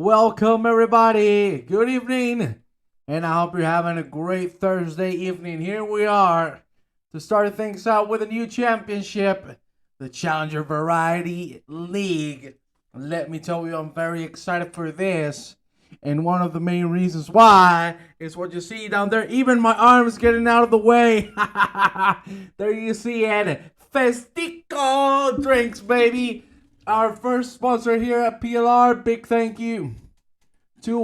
Welcome, everybody. Good evening. And I hope you're having a great Thursday evening. Here we are to start things out with a new championship, the Challenger Variety League. And let me tell you, I'm very excited for this. And one of the main reasons why is what you see down there. Even my arm's getting out of the way. There you see it. Festico drinks, baby. Our first sponsor here at PLR. Big thank you to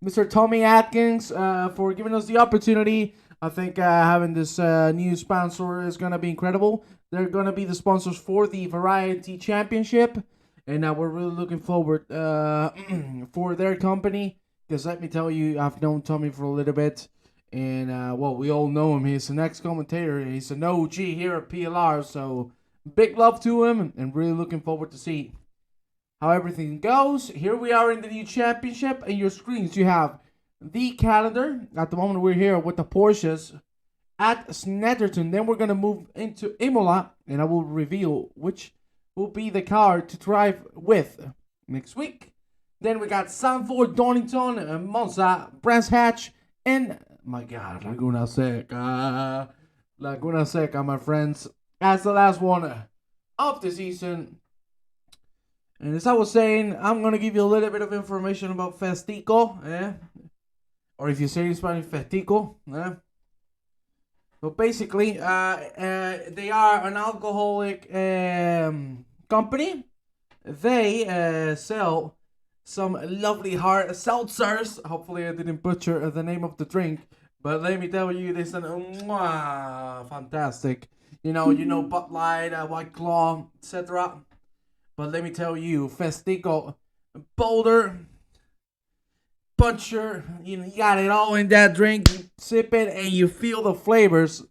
Mr. Tommy Atkins for giving us the opportunity. I think having this new sponsor is going to be incredible. They're going to be the sponsors for the Variety Championship. And we're really looking forward for their company. Because let me tell you, I've known Tommy for a little bit. And, well, we all know him. He's an ex-commentator. He's an OG here at PLR. So, big love to him. And really looking forward to see how everything goes. Here we are in the new championship. And your screens, you have the calendar. At the moment, we're here with the Porsches at Snetterton. Then we're going to move into Imola. And I will reveal which will be the car to drive with next week. Then we got Sanford, Donington, Monza, Brands Hatch, and my God, Laguna Seca. Laguna Seca, my friends. That's the last one of the season. And as I was saying, I'm going to give you a little bit of information about Festico. Or if you say in Spanish, Festico. So basically, they are an alcoholic company. They sell some lovely hard seltzers. Hopefully I didn't butcher the name of the drink. But let me tell you, this is fantastic. You know, Bud Light, White Claw, etc. But let me tell you, Festico, Boulder puncher. You got it all in that drink. You sip it and you feel the flavors.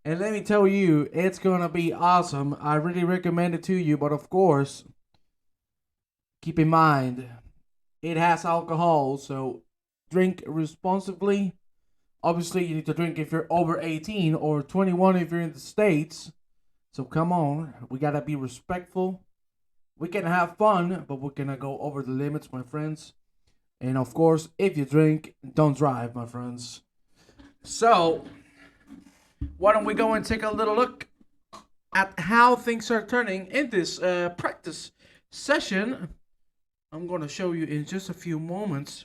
And let me tell you, it's gonna be awesome. I really recommend it to you, but of course, keep in mind, it has alcohol, so drink responsibly. Obviously, you need to drink if you're over 18 or 21 if you're in the States. So come on, we gotta be respectful. We can have fun, but we're gonna go over the limits, my friends. And of course, if you drink, don't drive, my friends. So, why don't we go and take a little look at how things are turning in this practice session. I'm gonna show you in just a few moments.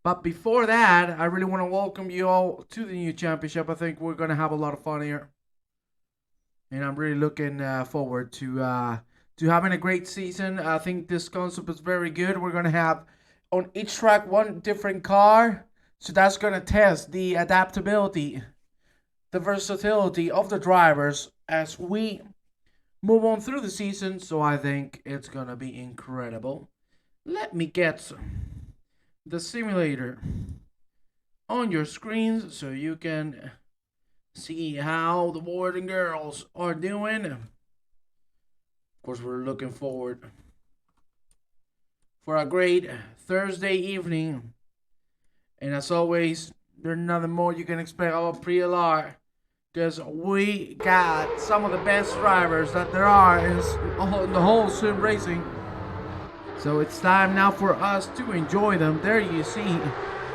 But before that, I really want to welcome you all to the new championship. I think we're gonna have a lot of fun here, and I'm really looking forward to having a great season. I think this concept is very good. We're gonna have on each track one different car, so that's gonna test the adaptability, the versatility of the drivers as we move on through the season. So I think it's gonna be incredible. Let me get the simulator on your screens so you can see how the boys and girls are doing. Of course, we're looking forward for a great Thursday evening, and as always, there's nothing more you can expect of PLR, because we got some of the best drivers that there are in the whole sim racing. So it's time now for us to enjoy them. There you see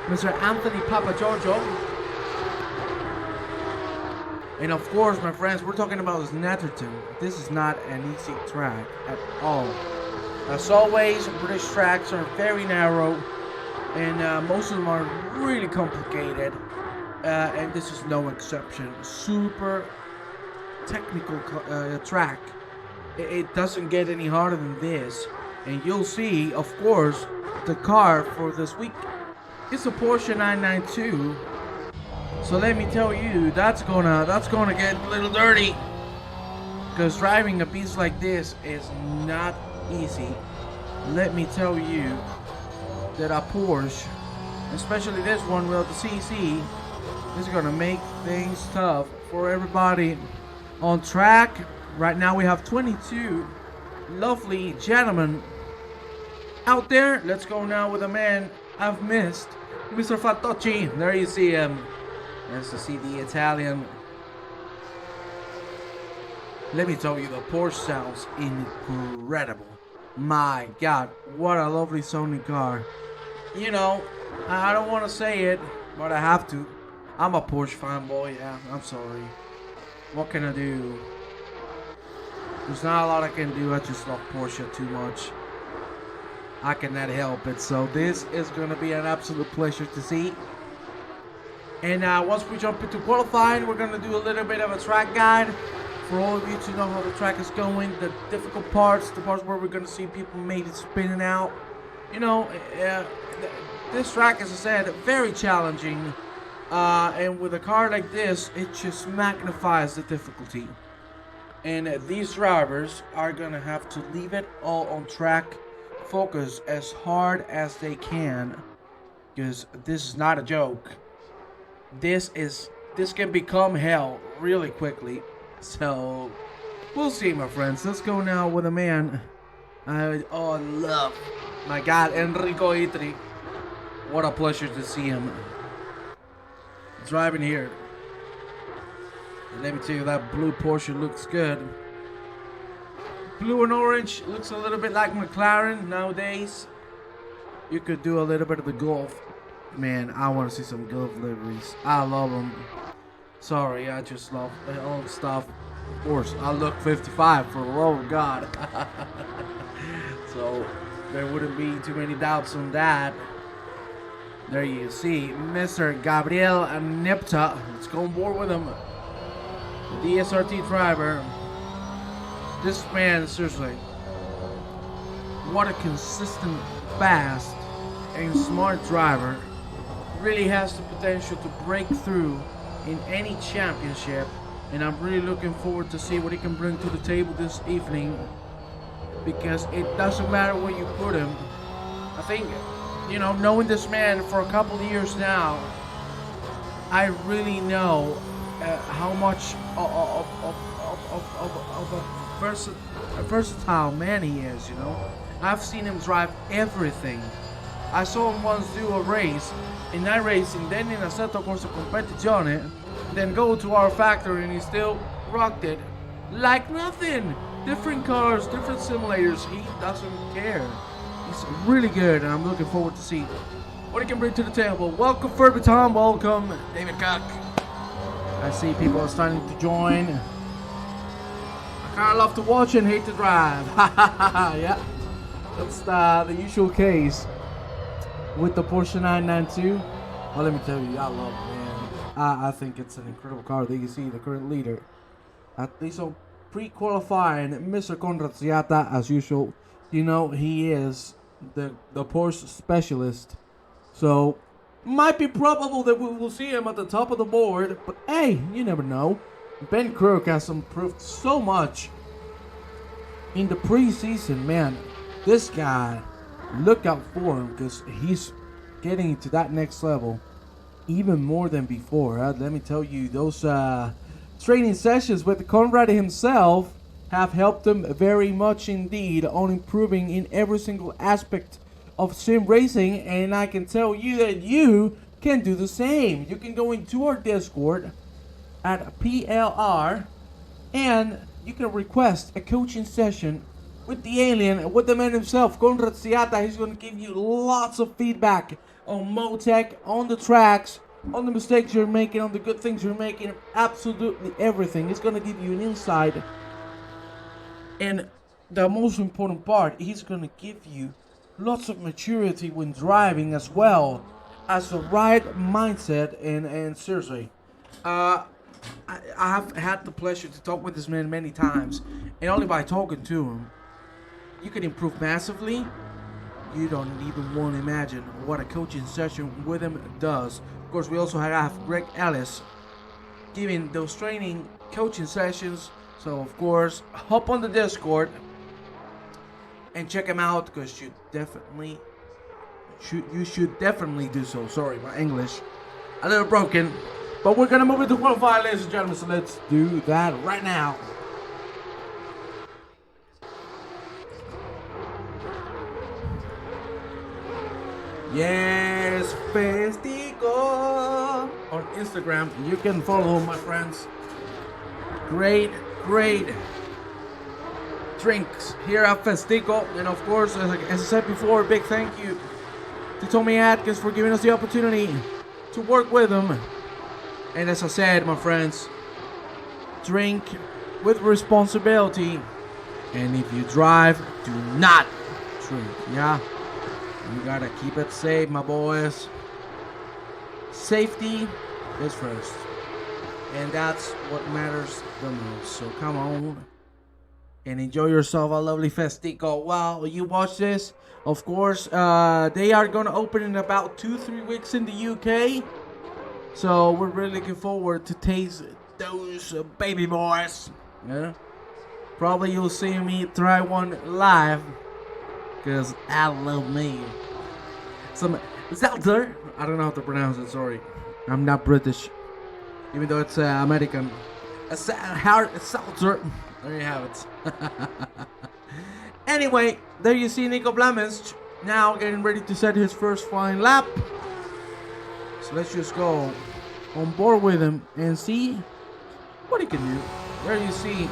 Mr. Anthony Papagiorgio. And of course, my friends, we're talking about Snetterton. This is not an easy track at all. As always, British tracks are very narrow, and most of them are really complicated. And this is no exception. Super technical track. It doesn't get any harder than this. And you'll see, of course, the car for this week is a Porsche 992. So let me tell you, that's gonna get a little dirty, because driving a piece like this is not easy. Let me tell you that a Porsche, especially this one with the CC, is gonna make things tough for everybody on track. Right now we have 22 lovely gentlemen out there. Let's go now with a man I've missed, Mr. Fatocci. There you see him. Nice to see the Italian. Let me tell you, the Porsche sounds incredible. My God, what a lovely sounding car. You know, I don't want to say it, but I have to. I'm a Porsche fanboy, yeah, I'm sorry. What can I do? There's not a lot I can do, I just love Porsche too much. I cannot help it, so this is going to be an absolute pleasure to see. And once we jump into qualifying, we're going to do a little bit of a track guide for all of you to know how the track is going, the difficult parts, the parts where we're going to see people maybe spinning out. You know, this track, as I said, very challenging. And with a car like this, it just magnifies the difficulty. And these drivers are going to have to leave it all on track, focus as hard as they can, because this is not a joke. This can become hell really quickly. So we'll see, my friends. Let's go now with a man I love. My God, Enrico Itri. What a pleasure to see him driving here. And let me tell you, that blue Porsche looks good. Blue and orange looks a little bit like McLaren nowadays. You could do a little bit of the Golf. Man, I want to see some Golf liveries. I love them. Sorry, I just love the old stuff. Of course, I look 55, for the love of God. So there wouldn't be too many doubts on that. There you see Mr. Gabriel Nepta. Let's go on board with him. The DSRT driver. This man, seriously, what a consistent, fast, and smart driver. Really has the potential to break through in any championship, and I'm really looking forward to see what he can bring to the table this evening, because it doesn't matter where you put him. I think you know, knowing this man for a couple of years now, I really know how much of a versatile man he is, you know. I've seen him drive everything. I saw him once do a race in night racing, then in Assetto Corsa Competizione, then go to our factory and he still rocked it like nothing. Different cars, different simulators, he doesn't care. He's really good, and I'm looking forward to see what he can bring to the table. Welcome, Furby Tom. Welcome, David Cook. I see people are starting to join. I kind of love to watch and hate to drive. Yeah, that's the usual case with the Porsche 992. Well, let me tell you, I love it, man. I think it's an incredible car. There you see the current leader. At least on pre-qualifying, Mr. Conrad Ziata, as usual. You know, he is the Porsche specialist. So, might be probable that we will see him at the top of the board. But hey, you never know. Ben Crook has improved so much in the preseason, man. This guy, look out for him because he's getting to that next level even more than before. Let me tell you, those training sessions with Conrad himself have helped him very much indeed on improving in every single aspect of sim racing, and I can tell you that you can do the same. You can go into our Discord at PLR and you can request a coaching session with the alien, with the man himself, Conrad Ziata. He's going to give you lots of feedback on Motec, on the tracks, on the mistakes you're making, on the good things you're making, absolutely everything. He's going to give you an insight. And the most important part, he's going to give you lots of maturity when driving as well as the right mindset. And seriously, I have had the pleasure to talk with this man many times, and only by talking to him, you can improve massively. You don't even want to imagine what a coaching session with him does. Of course, we also have Greg Ellis giving those training coaching sessions. So, of course, hop on the Discord and check him out because you should definitely do so. Sorry, my English a little broken. But we're going to move into qualify, ladies and gentlemen. So let's do that right now. Yes, Festico on Instagram. You can follow my friends. Great drinks here at Festico. And of course, as I said before, big thank you to Tommy Atkins for giving us the opportunity to work with him. And as I said, my friends, drink with responsibility. And if you drive, do not drink, yeah? You gotta keep it safe, my boys. Safety is first. And that's what matters the most. So come on and enjoy yourself a lovely Festico while you watch this. Of course, they are gonna open in about 2-3 weeks in the UK. So we're really looking forward to taste those baby boys. Yeah? Probably you'll see me try one live. Because I love me some seltzer. I don't know how to pronounce it, sorry. I'm not British. Even though it's American. A seltzer. There you have it. Anyway, there you see Nico Blamens now getting ready to set his first flying lap. So let's just go on board with him and see what he can do. There you see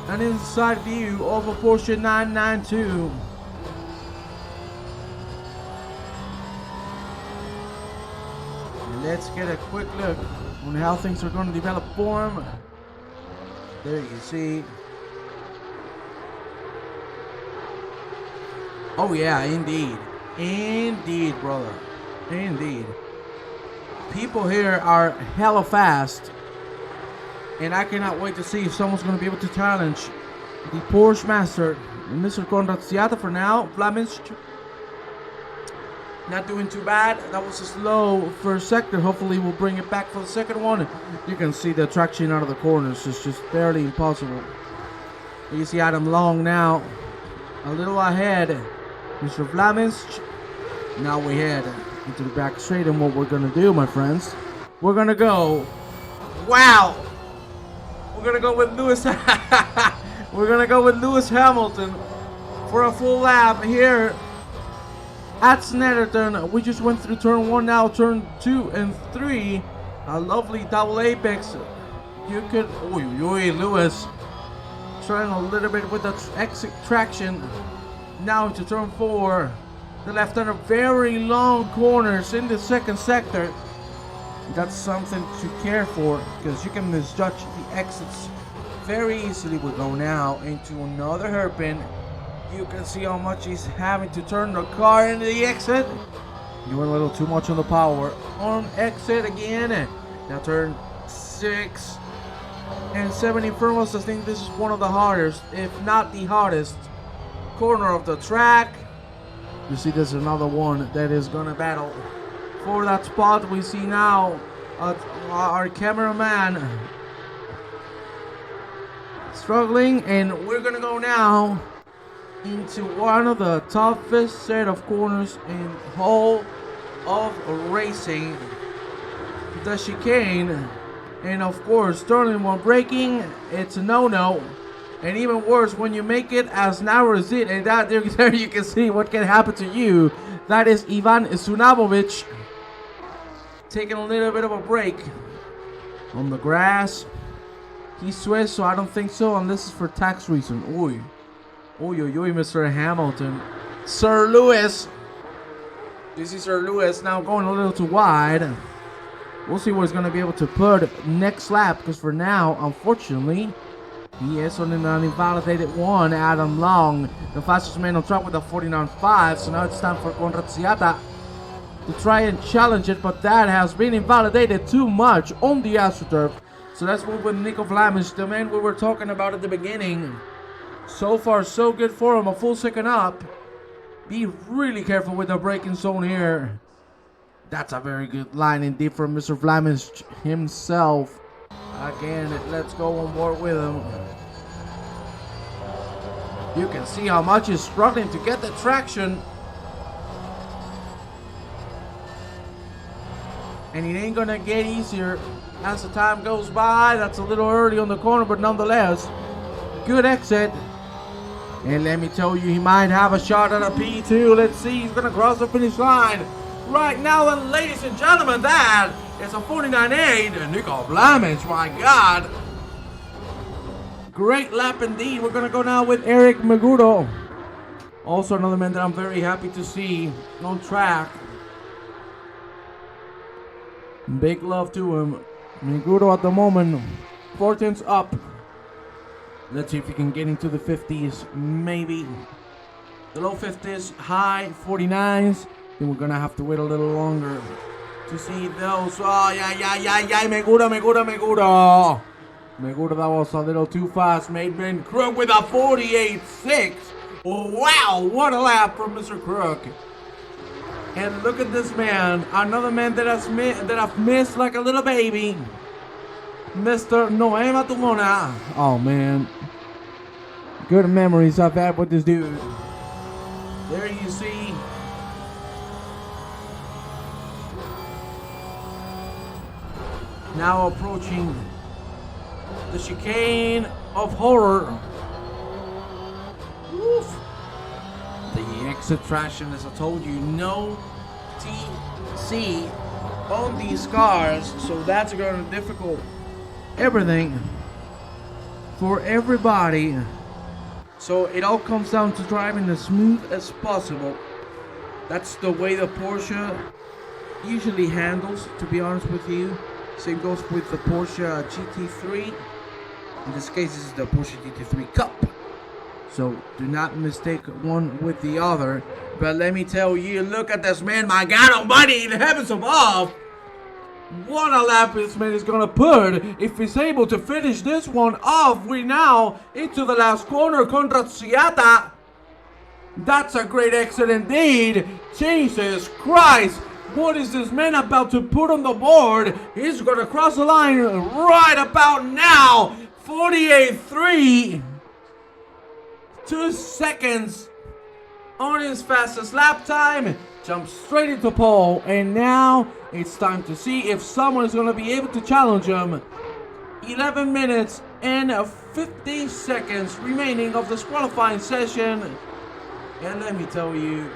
an inside view of a Porsche 992. And let's get a quick look on how things are going to develop for him. There you see. Oh yeah, indeed. Indeed, brother. Indeed. People here are hella fast. And I cannot wait to see if someone's going to be able to challenge the Porsche Master, Mr. Conrad Ziata. For now, Flamins not doing too bad. That was a slow first sector. Hopefully we'll bring it back for the second one. You can see the traction out of the corners is just barely impossible. You see Adam Long now a little ahead, Mr. Vlaminch. Now we head into the back straight, and what we're gonna do, my friends, we're gonna go. Wow! We're gonna go with Lewis. We're gonna go with Lewis Hamilton for a full lap here at Snetterton. We just went through turn 1, now turn 2 and 3. A lovely double apex. You could, Lewis trying a little bit with the exit traction. Now to turn 4. The left-hander, very long corners in the second sector. That's something to care for because you can misjudge the exits very easily. We go now into another hairpin. You can see how much he's having to turn the car into the exit. You went a little too much on the power. On exit again. Now turn 6 and 7 infernals. I think this is one of the hardest, if not the hardest, corner of the track. You see there's another one that is gonna battle for that spot. We see now our cameraman struggling, and we're gonna go now into one of the toughest set of corners in whole of racing, the chicane. And of course, turning while braking, it's a no-no. And even worse, when you make it as narrow as it, and that there you can see what can happen to you. That is Ivan Sunabovic taking a little bit of a break on the grass. He swears, so I don't think so, unless it's for tax reason. Oy, Mr. Hamilton. Sir Lewis. This is Sir Lewis now going a little too wide. We'll see what he's going to be able to put next lap, because for now, unfortunately, he is on an invalidated one. Adam Long, the fastest man on track with a 49.5. So now it's time for Conrad Siata to try and challenge it, but that has been invalidated too much on the AstroTurf. So let's move with Nico Vlaminch, the man we were talking about at the beginning. So far, so good for him. A full second up. Be really careful with the braking zone here. That's a very good line indeed from Mr. Vlaminch himself. Again, let's go on board with him. You can see how much he's struggling to get the traction. And it ain't gonna get easier as the time goes by. That's a little early on the corner, but nonetheless, good exit. And let me tell you, he might have a shot at a P2. Let's see, he's gonna cross the finish line right now. And ladies and gentlemen, that is a 49.8. Nico Vlaminch, my God. Great lap indeed. We're gonna go now with Eric Meguro. Also another man that I'm very happy to see on track. Big love to him. Meguro at the moment, 4/10 up. Let's see if he can get into the 50s, maybe. The low 50s, high 49s. Then we're gonna have to wait a little longer to see those. Oh, yeah. Meguro. Meguro, that was a little too fast. Maidman Crook with a 48.6. Oh, wow, what a lap from Mr. Crook. And look at this man, another man that I've missed like a little baby. Mr. Noema Tumona. Oh, man. Good memories I've had with this dude. There you see. Now approaching the chicane of horror. Oof. The exit traction, as I told you, no TC on these cars, so that's going to difficult everything for everybody. So it all comes down to driving as smooth as possible. That's the way the Porsche usually handles, to be honest with you. Same goes with the Porsche GT3. In this case, this is the Porsche GT3 Cup. So do not mistake one with the other. But let me tell you, look at this man, my God almighty, in the heavens above. What a lap this man is going to put if he's able to finish this one off. We're now into the last corner. Conrad Siata. That's a great exit indeed. Jesus Christ. What is this man about to put on the board? He's going to cross the line right about now. 48.3. 2 seconds on his fastest lap time, jumps straight into pole, and now it's time to see if someone is going to be able to challenge him. 11 minutes and 50 seconds remaining of this qualifying session, and let me tell you,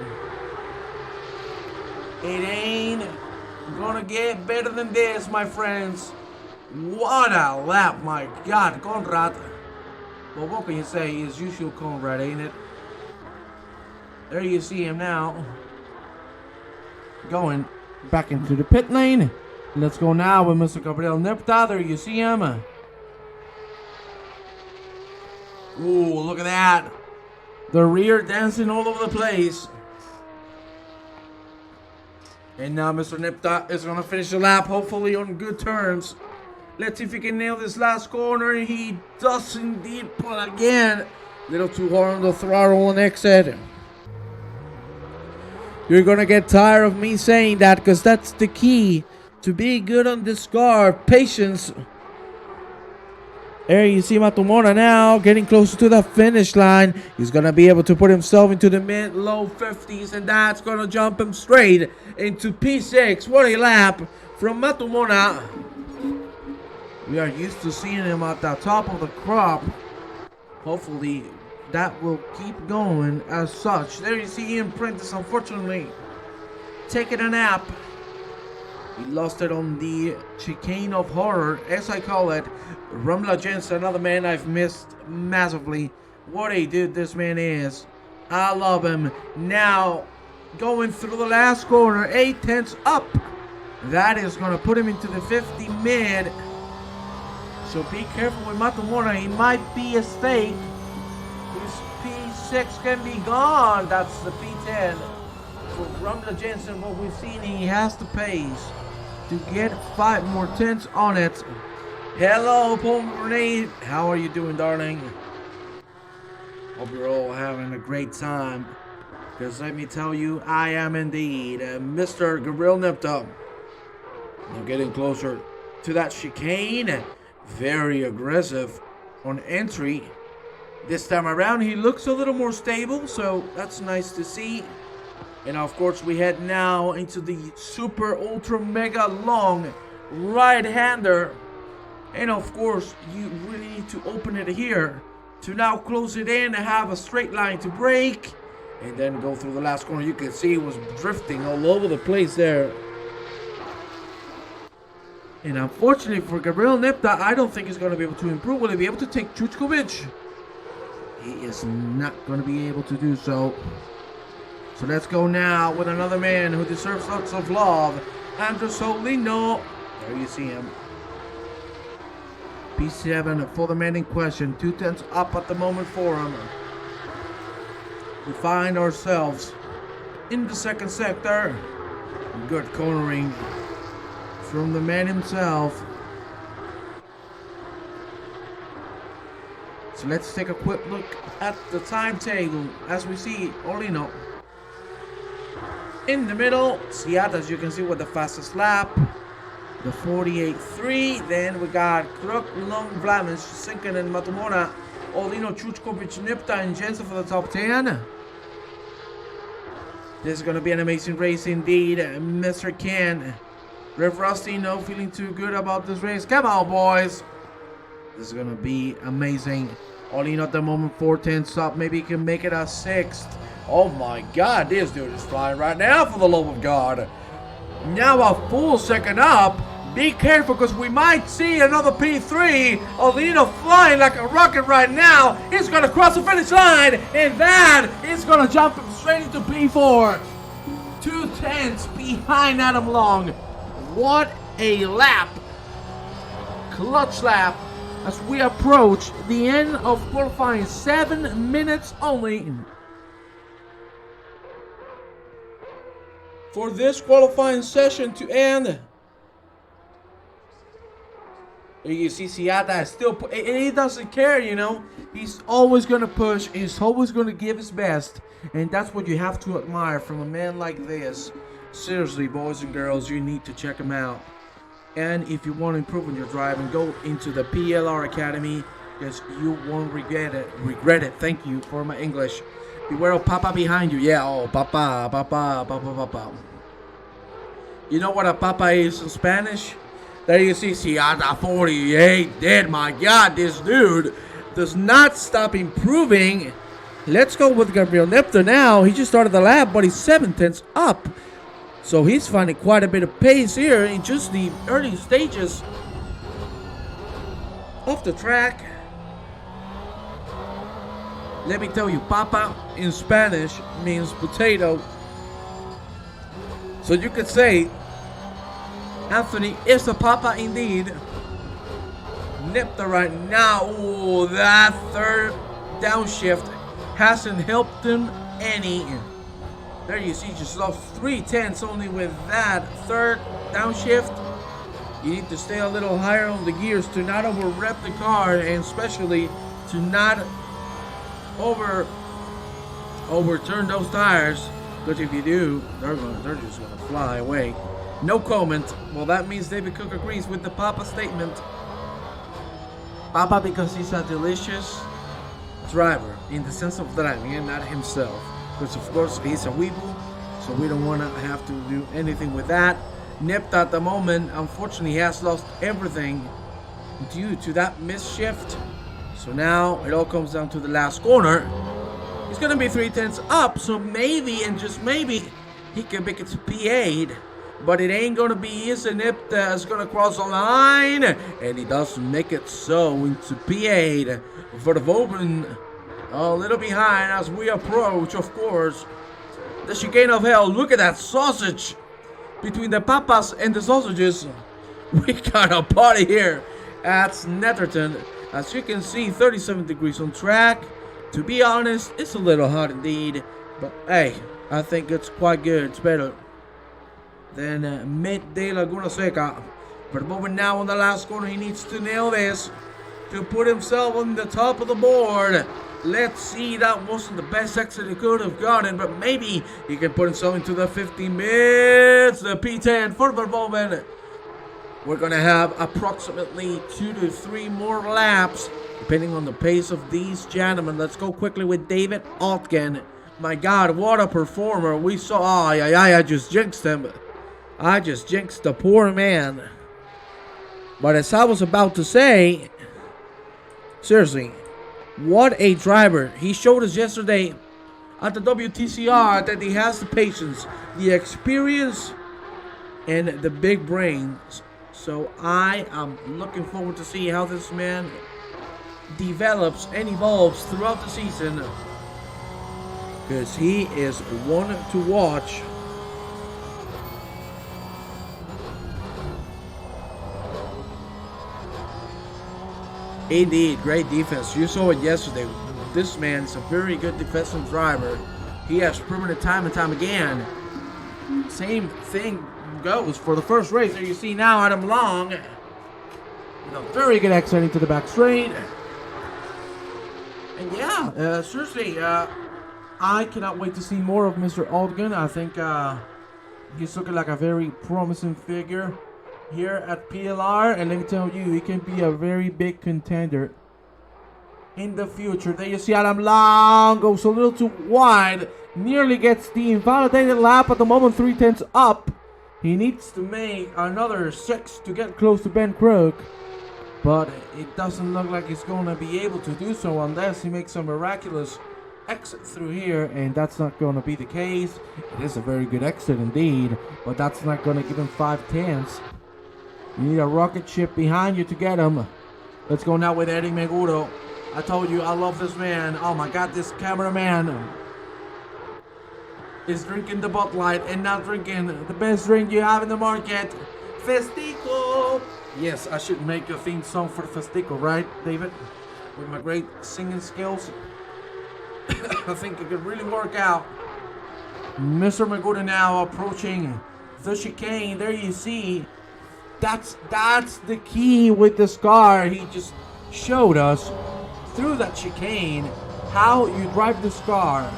it ain't gonna get better than this, my friends. What a lap, my God, Conrad. Well, what can you say? Is usual Conrad, ain't it? There you see him now, going back into the pit lane. Let's go now with Mr. Gabriel Nepta. There you see him. Ooh, look at that. The rear dancing all over the place. And now Mr. Nepta is going to finish the lap, hopefully on good terms. Let's see if he can nail this last corner. He does indeed, but again, a little too hard on the throttle on exit. You're going to get tired of me saying that, because that's the key to be good on this car. Patience. There you see Matumona now getting closer to the finish line. He's going to be able to put himself into the mid-low 50s, and that's going to jump him straight into P6. What a lap from Matumona. We are used to seeing him at the top of the crop. Hopefully that will keep going as such. There you see Ian Prentice, unfortunately, taking a nap. He lost it on the chicane of horror, as I call it. Rumla Jensen, another man I've missed massively. What a dude this man is. I love him. Now, going through the last corner, 8/10 up. That is going to put him into the 50 mid. So be careful with Matumona. He might be a stake. His P6 can be gone. That's the P10. For Rumla Jensen, what we've seen, he has the pace to get 5 more tenths on it. Hello, Pomegranate. How are you doing, darling? Hope you're all having a great time. Because let me tell you, I am indeed Mr. Gabriel Nepta. Now getting closer to that chicane. Very aggressive on entry. This time around, he looks a little more stable, so that's nice to see. And of course, we head now into the super ultra mega long right-hander. And of course, you really need to open it here to now close it in and have a straight line to break. And then go through the last corner. You can see he was drifting all over the place there. And unfortunately for Gabriel Nepta, I don't think he's going to be able to improve. Will he be able to take Chuchkovic? He is not going to be able to do so. So let's go now with another man who deserves lots of love. Andrew Solino. There you see him. P7 for the man in question. 2/10 up at the moment for him. We find ourselves in the second sector. Good cornering from the man himself. So let's take a quick look at the timetable as we see Olino in the middle. Siat, as you can see, with the fastest lap, the 48.3. Then we got Kruk, Long, Vlamish, Sinkin, and Matumona, Olino, Chuchkovic, Nipta, and Jensen for the top 10. This is going to be an amazing race indeed, Mr. Ken. Rev Rusty, no feeling too good about this race. Come on, boys. This is going to be amazing. Olino at the moment, 4/10 up. Maybe he can make it a 6th. Oh my God, this dude is flying right now, for the love of God. Now a full second up. Be careful, because we might see another P3. Olino flying like a rocket right now. He's going to cross the finish line, and that is going to jump him straight into P4. 2/10 behind Adam Long. What a lap. Clutch lap as we approach the end of qualifying. 7 minutes only for this qualifying session to end. You see Siata is still, he doesn't care, you know. He's always going to push. He's always going to give his best. And that's what you have to admire from a man like this. Seriously, boys and girls, you need to check him out. And if you want to improve on your driving, go into the PLR Academy, because you won't regret it. Thank you for my English. Beware of Papa behind you. Yeah, oh, Papa, Papa, Papa, Papa. You know what a Papa is in Spanish? There you see, Siata 48 dead. My God, this dude does not stop improving. Let's go with Gabriel Neptune now. He just started the lap, but he's 7/10 up. So he's finding quite a bit of pace here in just the early stages of the track. Let me tell you, Papa in Spanish means potato. So you could say Anthony is a Papa indeed. Neptune right now. Ooh, that third downshift hasn't helped him any. There you see, just lost 3/10 only with that third downshift. You need to stay a little higher on the gears to not over rep the car, and especially to not overturn those tires, because if you do, they're just gonna fly away. No comment. Well, that means David Cook agrees with the Papa statement. Papa because he's a delicious driver in the sense of driving and not himself, because of course he's a weeble, so we don't want to have to do anything with that. Nipped at the moment, unfortunately, he has lost everything due to that misshift. So now it all comes down to the last corner. He's gonna be 3/10 up, so maybe, and just maybe, he can make it to P8. But it ain't gonna be easy. Nip is gonna cross the line, and he does make it so into P8 for the Vauban. A little behind as we approach, of course, the chicane of hell. Look at that sausage between the papas and the sausages. We got a party here at Snetterton. As you can see, 37 degrees on track. To be honest, it's a little hot indeed, but hey, I think it's quite good. It's better than midday Laguna Seca. But moving now on the last corner, he needs to nail this to put himself on the top of the board. Let's see, that wasn't the best exit he could have gotten, but maybe he can put himself into the 50 minutes. The P10 for Verboven. We're going to have approximately 2 to 3 more laps, depending on the pace of these gentlemen. Let's go quickly with David Altgen. My God, what a performer. We saw, I just jinxed him. I just jinxed the poor man. But as I was about to say, seriously, what a driver. He showed us yesterday at the WTCR that he has the patience, the experience, and the big brains. So I am looking forward to see how this man develops and evolves throughout the season, because he is one to watch. Indeed, great defense. You saw it yesterday. This man is a very good defensive driver. He has proven it time and time again. Same thing goes for the first race. There you see now Adam Long with a very good exit into the back straight. And yeah, seriously, I cannot wait to see more of Mr. Altgen. I think he's looking like a very promising figure here at PLR, and let me tell you, he can be a very big contender in the future. There you see Adam Long goes a little too wide, nearly gets the invalidated lap at the moment, 3/10 up. He needs to make another 6 to get close to Ben Crook, but it doesn't look like he's going to be able to do so unless he makes a miraculous exit through here, and that's not going to be the case. It is a very good exit indeed, but that's not going to give him 5/10. You need a rocket ship behind you to get him. Let's go now with Eddie Meguro. I told you, I love this man. Oh my God, this cameraman is drinking the Bud Light and not drinking the best drink you have in the market, Festico. Yes, I should make a theme song for Festico, right, David? With my great singing skills, I think it could really work out. Mr. Meguro now approaching the chicane. There you see. That's the key with this car. He just showed us through that chicane how you drive this car.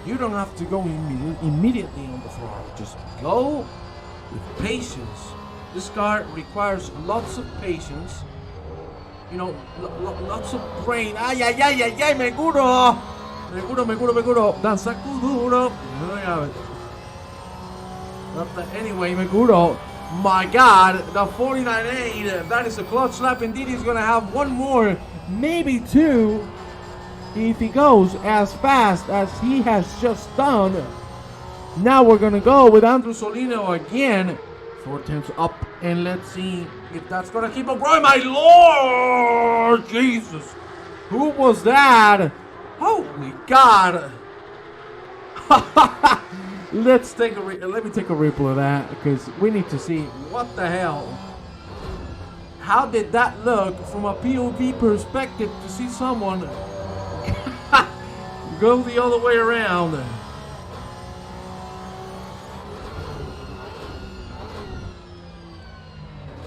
You don't have to go immediately on the throttle. Just go with patience. This car requires lots of patience. You know, lots of brain. Meguro. Me curo. Danza kuduro. Anyway, Meguro. My God, the 49.8. That is a clutch lap. Indeed, he's going to have one more, maybe two, if he goes as fast as he has just done. Now we're going to go with Andrew Solino again. 4 tenths up, and let's see if that's going to keep on growing. My Lord Jesus. Who was that? Holy God. Let me take a replay of that, because we need to see what the hell. How did that look from a POV perspective to see someone go the other way around?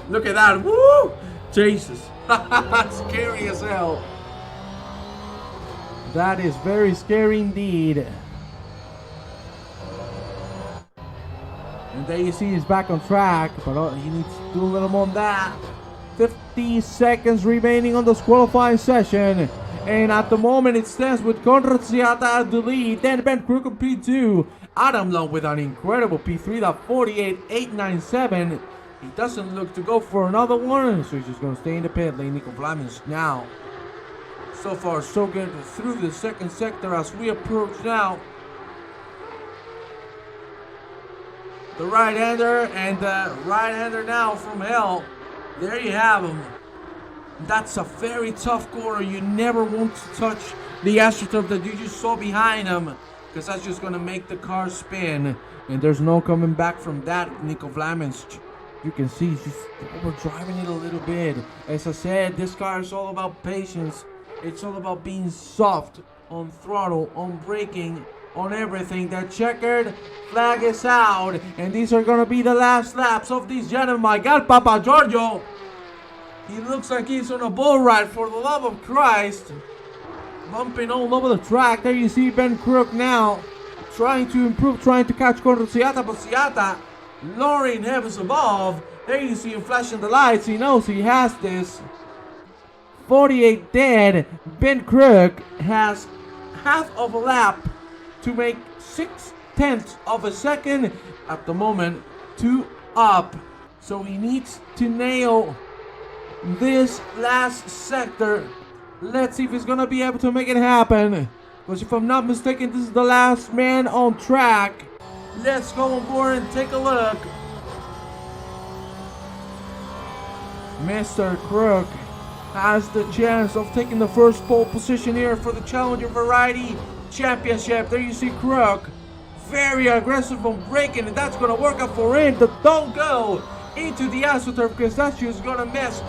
Look at that. Woo! Jesus. That's scary as hell. That is very scary indeed. And there you see he's back on track, but he needs to do a little more on that. 50 seconds remaining on this qualifying session. And at the moment it stands with Conrad Siata at the lead. Then Ben Crook on P2. Adam Long with an incredible P3, that 48.897. He doesn't look to go for another one, so he's just going to stay in the pit lane. Nico Flamins now. So far so good through the second sector as we approach now. The right-hander and the right-hander now from hell. There you have him. That's a very tough corner. You never want to touch the AstroTurf that you just saw behind him, because that's just going to make the car spin. And there's no coming back from that, Nico Flamins. You can see he's just overdriving it a little bit. As I said, this car is all about patience. It's all about being soft on throttle, on braking, on everything. The checkered flag is out, and these are gonna be the last laps of these gentlemen. My God, Papa Giorgio, he looks like he's on a bull ride, for the love of Christ. Bumping all over the track. There you see Ben Crook now trying to improve, trying to catch Conrad Siata, but Siata lowering heavens above. There you see him flashing the lights. He knows he has this. 48 dead. Ben Crook has half of a lap to make 6/10 of a second at the moment, 2 up. So he needs to nail this last sector. Let's see if he's gonna be able to make it happen, because if I'm not mistaken, this is the last man on track. Let's go on board and take a look. Mr. Crook has the chance of taking the first pole position here for the Challenger Variety Championship. There you see Crook, very aggressive on braking, and that's going to work out for him. Don't go into the AstroTurf, because that's just going to mess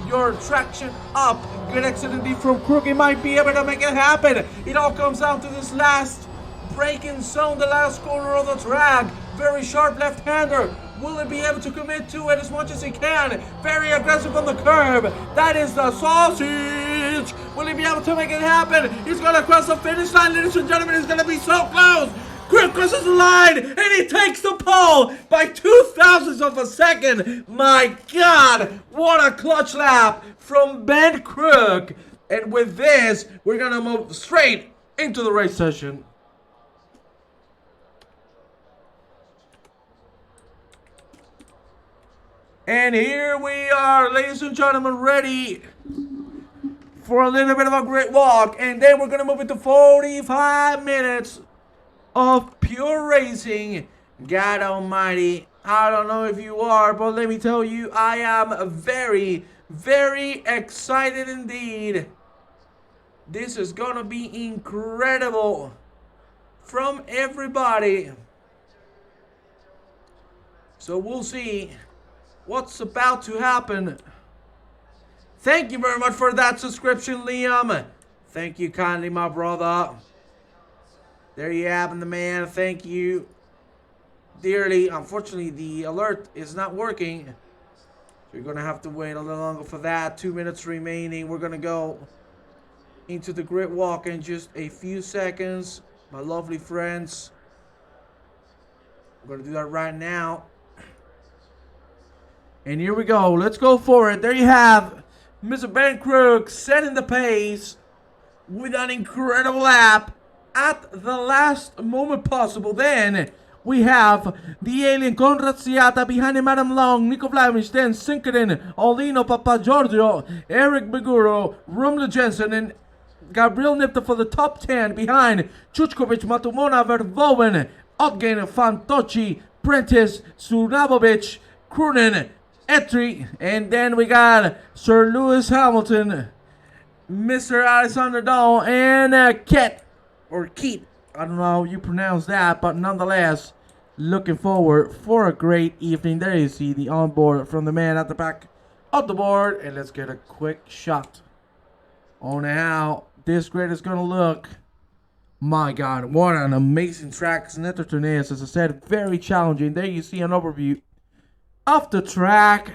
your traction up. Good exit indeed from Crook. He might be able to make it happen. It all comes down to this last braking zone, the last corner of the track. Very sharp left-hander. Will he be able to commit to it as much as he can? Very aggressive on the curb. That is the sausage. Will he be able to make it happen? He's going to cross the finish line, ladies and gentlemen. He's going to be so close. Crook crosses the line, and he takes the pole by 0.02 of a second. My God, what a clutch lap from Ben Crook. And with this, we're going to move straight into the race session. And here we are, ladies and gentlemen, ready for a little bit of a great walk. And then we're going to move into 45 minutes of pure racing. God almighty, I don't know if you are, but let me tell you, I am very, very excited indeed. This is going to be incredible from everybody. So we'll see what's about to happen. Thank you very much for that subscription, Liam. Thank you kindly, my brother. There you have it, the man. Thank you dearly. Unfortunately, the alert is not working, so you're gonna have to wait a little longer for that. 2 minutes remaining. We're gonna go into the grid walk in just a few seconds, my lovely friends. We're gonna do that right now. And here we go. Let's go for it. There you have Mr. Ben Crook setting the pace with an incredible lap at the last moment possible. Then we have the alien Conrad Siata behind him, Adam Long, Nico Vlamish, then Snetterton, Olino Papa Giorgio, Eric Beguro, Rumla Jensen, and Gabriel Nipta for the top 10 behind Chuchkovic, Matumona, Vervoven, Otgen, Fantocci, Prentice, Sunabovic, Krunen, Etri, and then we got Sir Lewis Hamilton, Mr. Alexander Dahl, and Ket, or Keat. I don't know how you pronounce that, but nonetheless, looking forward for a great evening. There you see the onboard from the man at the back of the board, and let's get a quick shot on how this grid is going to look. My God, what an amazing track Snetterton is. As I said, very challenging. There you see an overview of the track.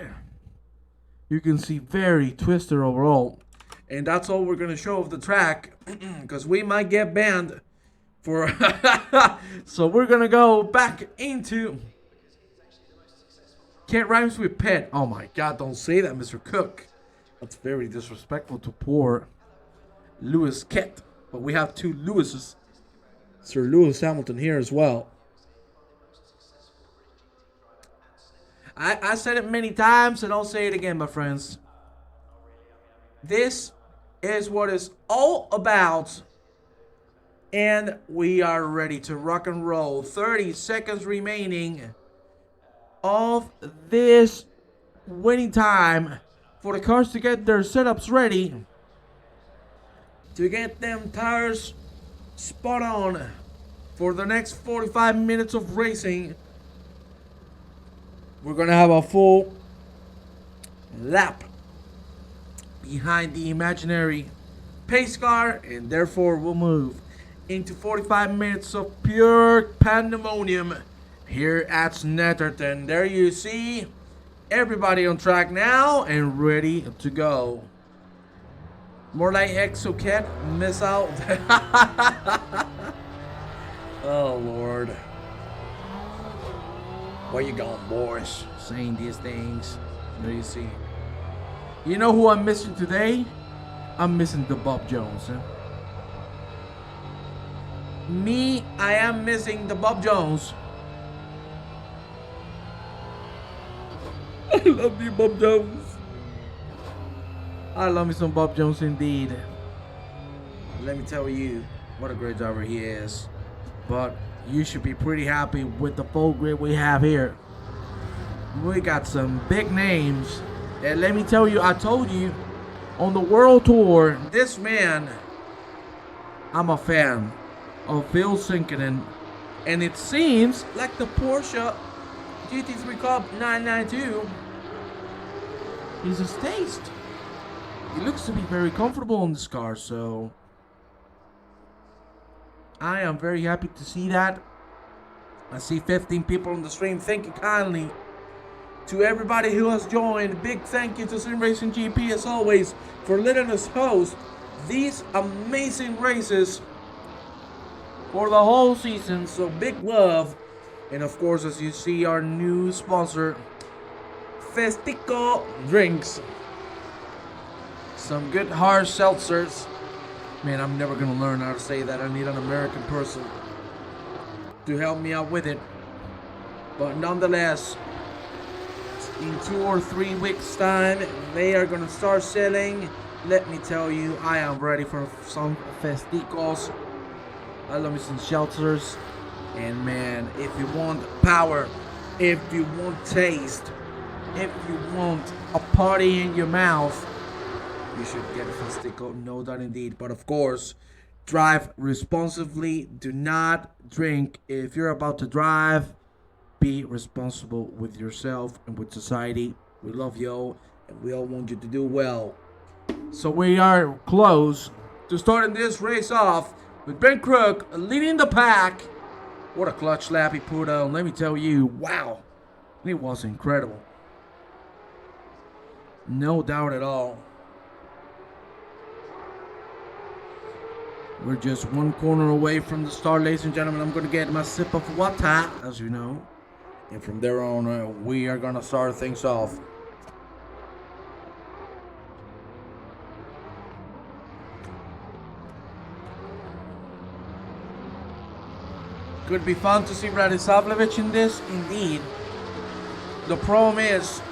You can see very twisted overall. And that's all we're going to show of the track, because we might get banned for... So we're going to go back into... Can't rhymes with pet. Oh my God, don't say that, Mr. Cook. That's very disrespectful to poor Lewis Ket. But we have two Lewises. Sir Lewis Hamilton here as well. I said it many times, and I'll say it again, my friends. This is what it's all about. And we are ready to rock and roll. 30 seconds remaining of this winning time for the cars to get their setups ready, to get them tires spot on for the next 45 minutes of racing. We're gonna have a full lap behind the imaginary pace car, and therefore we'll move into 45 minutes of pure pandemonium here at Snetterton. There you see everybody on track now and ready to go. More like Exocat, miss out. Oh Lord. Where you going, boys? Saying these things. There you see. You know who I'm missing today? I'm missing the Bob Jones. Huh? Me, I am missing the Bob Jones. I love you, Bob Jones. I love me some Bob Jones indeed. Let me tell you what a great driver he is. But you should be pretty happy with the full grid we have here. We got some big names. And let me tell you, I told you on the world tour, this man, I'm a fan of Phil Sinkinen. And it seems like the Porsche GT3 Cup 992 is his taste. He looks to be very comfortable in this car, so I am very happy to see that. I see 15 people on the stream. Thank you kindly to everybody who has joined. Big thank you to Sim Racing GP as always for letting us host these amazing races for the whole season. So big love. And of course, as you see, our new sponsor, Festico drinks. Some good hard seltzers. Man, I'm never gonna learn how to say that. I need an American person to help me out with it. But nonetheless, in 2 or 3 weeks time, they are gonna start selling. Let me tell you, I am ready for some Festicos. I love me some seltzers. And man, if you want power, if you want taste, if you want a party in your mouth, you should get a Festico, no doubt indeed. But of course, drive responsibly. Do not drink. If you're about to drive, be responsible with yourself and with society. We love you, and we all want you to do well. So we are close to starting this race off with Ben Crook leading the pack. What a clutch lap he put on. Let me tell you, wow. It was incredible. No doubt at all. We're just one corner away from the start, ladies and gentlemen. I'm going to get my sip of water, as you know. And from there on, we are going to start things off. Could be fun to see Radislavljevic in this, indeed. The problem is,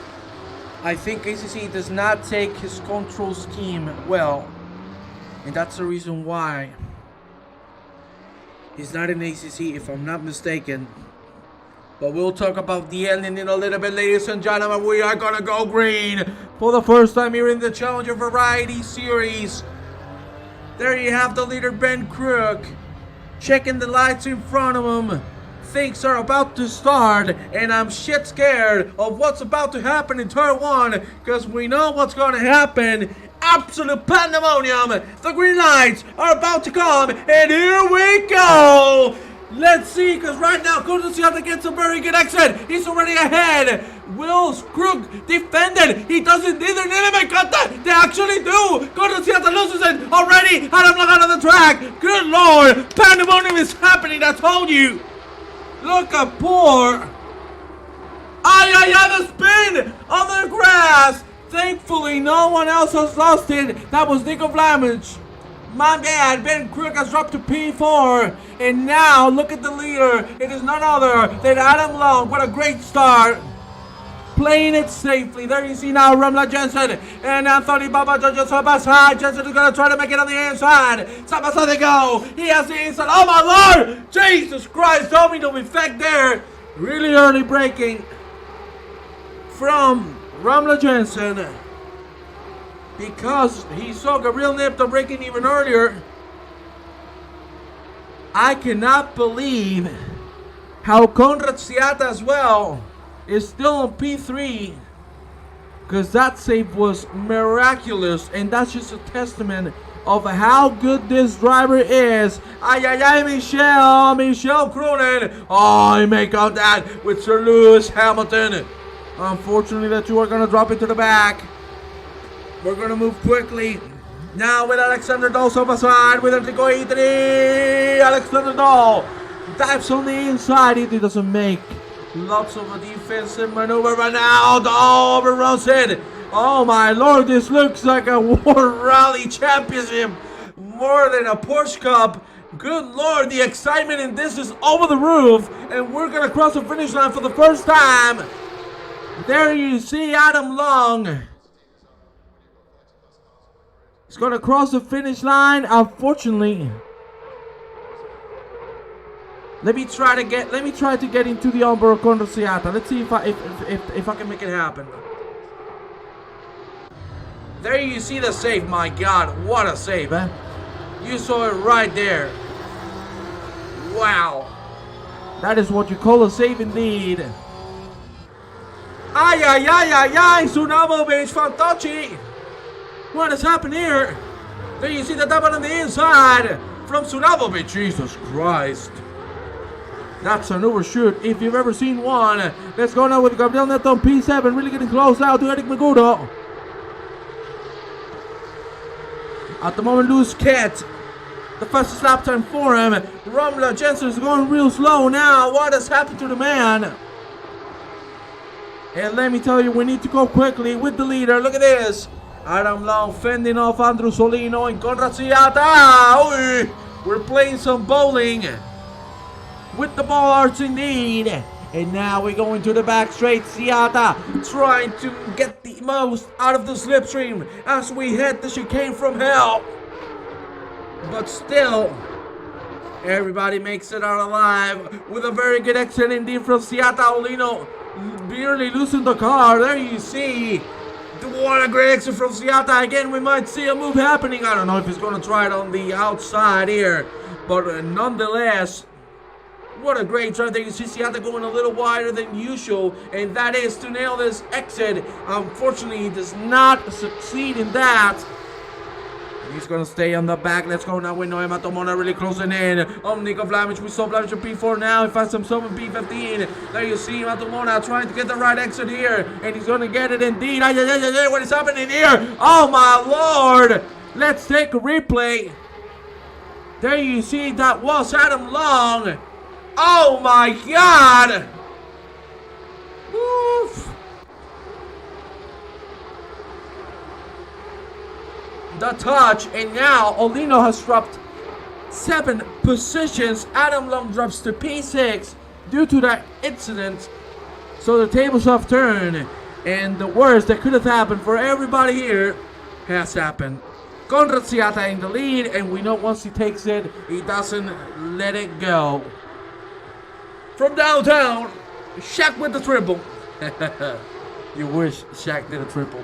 I think ACC does not take his control scheme well. And that's the reason why he's not in ACC, if I'm not mistaken. But we'll talk about the ending in a little bit, ladies and gentlemen. We are gonna go green for the first time here in the Challenger Variety Series. There you have the leader, Ben Crook, checking the lights in front of him. Things are about to start, and I'm shit scared of what's about to happen in turn one, because we know what's gonna happen. Absolute pandemonium. The green lights are about to come, and here we go. Let's see, because right now Conrad gets a very good exit. He's already ahead. Will Crook defended. He doesn't need an enemy cut. They actually do. Conrad loses it already. Adam Long out of the track. Good lord. Pandemonium is happening, I told you. Look at poor. The spin on the grass. Thankfully, no one else has lost it. That was Nico Vlamic. My bad, Ben Crook has dropped to P4. And now, look at the leader. It is none other than Adam Long. What a great start. Playing it safely. There you see now Ramla Jensen and Anthony Baba Jojo Sabasa. Jensen is going to try to make it on the inside. Sabasa they go. He has the inside. Oh my lord. Jesus Christ. Domino effect there. Really early braking from Ramla Jensen, because he saw Gabriel Nipto braking even earlier. I cannot believe how Conrad Siata as well is still on P3, because that save was miraculous, and that's just a testament of how good this driver is. Michel Cronin. Oh, he make out that with Sir Lewis Hamilton. Unfortunately, the two are going to drop into the back. We're going to move quickly. Now with Alexander Dahl side with Enrico Itri. Alexander Dahl dives on the inside. He doesn't make lots of a defensive maneuver, but now Dahl overruns it. Oh my lord, this looks like a World Rally Championship more than a Porsche Cup. Good lord, the excitement in this is over the roof, and we're going to cross the finish line for the first time. There you see Adam Long. He's going to cross the finish line. Unfortunately, let me try to get into the onboard Conrad Siata. Let's see if I can make it happen. There you see the save. My god, what a save, eh? You saw it right there. Wow. That is what you call a save indeed. Sunamovic, Fantocci. What has happened here? There you see the double on the inside from Sunamovic. Jesus Christ. That's an overshoot if you've ever seen one. Let's go now with Gabriel Neto on P7. Really getting close now to Eric Maguro. At the moment, Lewis Kett, the fastest lap time for him. Ramla Jensen is going real slow now. What has happened to the man? And let me tell you, we need to go quickly with the leader. Look at this. Adam Long fending off Andrew Solino and Conrad Siata. We're playing some bowling with the ball arts indeed. And now we go into the back straight. Siata trying to get the most out of the slipstream as we hit the chicane from hell. But still, everybody makes it out alive with a very good exit indeed from Siata. Olino barely losing the car. There you see. What a great exit from Siata. Again, we might see a move happening. I don't know if he's going to try it on the outside here. But nonetheless, what a great try there. You see Siata going a little wider than usual. And that is to nail this exit. Unfortunately, he does not succeed in that. He's going to stay on the back. Let's go now with Noema Tomona really closing in. Nico Vlamic. We saw Vlamic on P4 now. He finds himself in P15. There you see Matomona trying to get the right exit here. And he's going to get it indeed. What is happening here? Oh my lord. Let's take a replay. There you see that was Adam Long. Oh my god. Oof. The touch, and now Olino has dropped 7 positions. Adam Long drops to P6 due to that incident. So the tables have turned, and the worst that could have happened for everybody here has happened. Conrad Siata in the lead, and we know once he takes it, he doesn't let it go. From downtown, Shaq with the triple. You wish Shaq did a triple.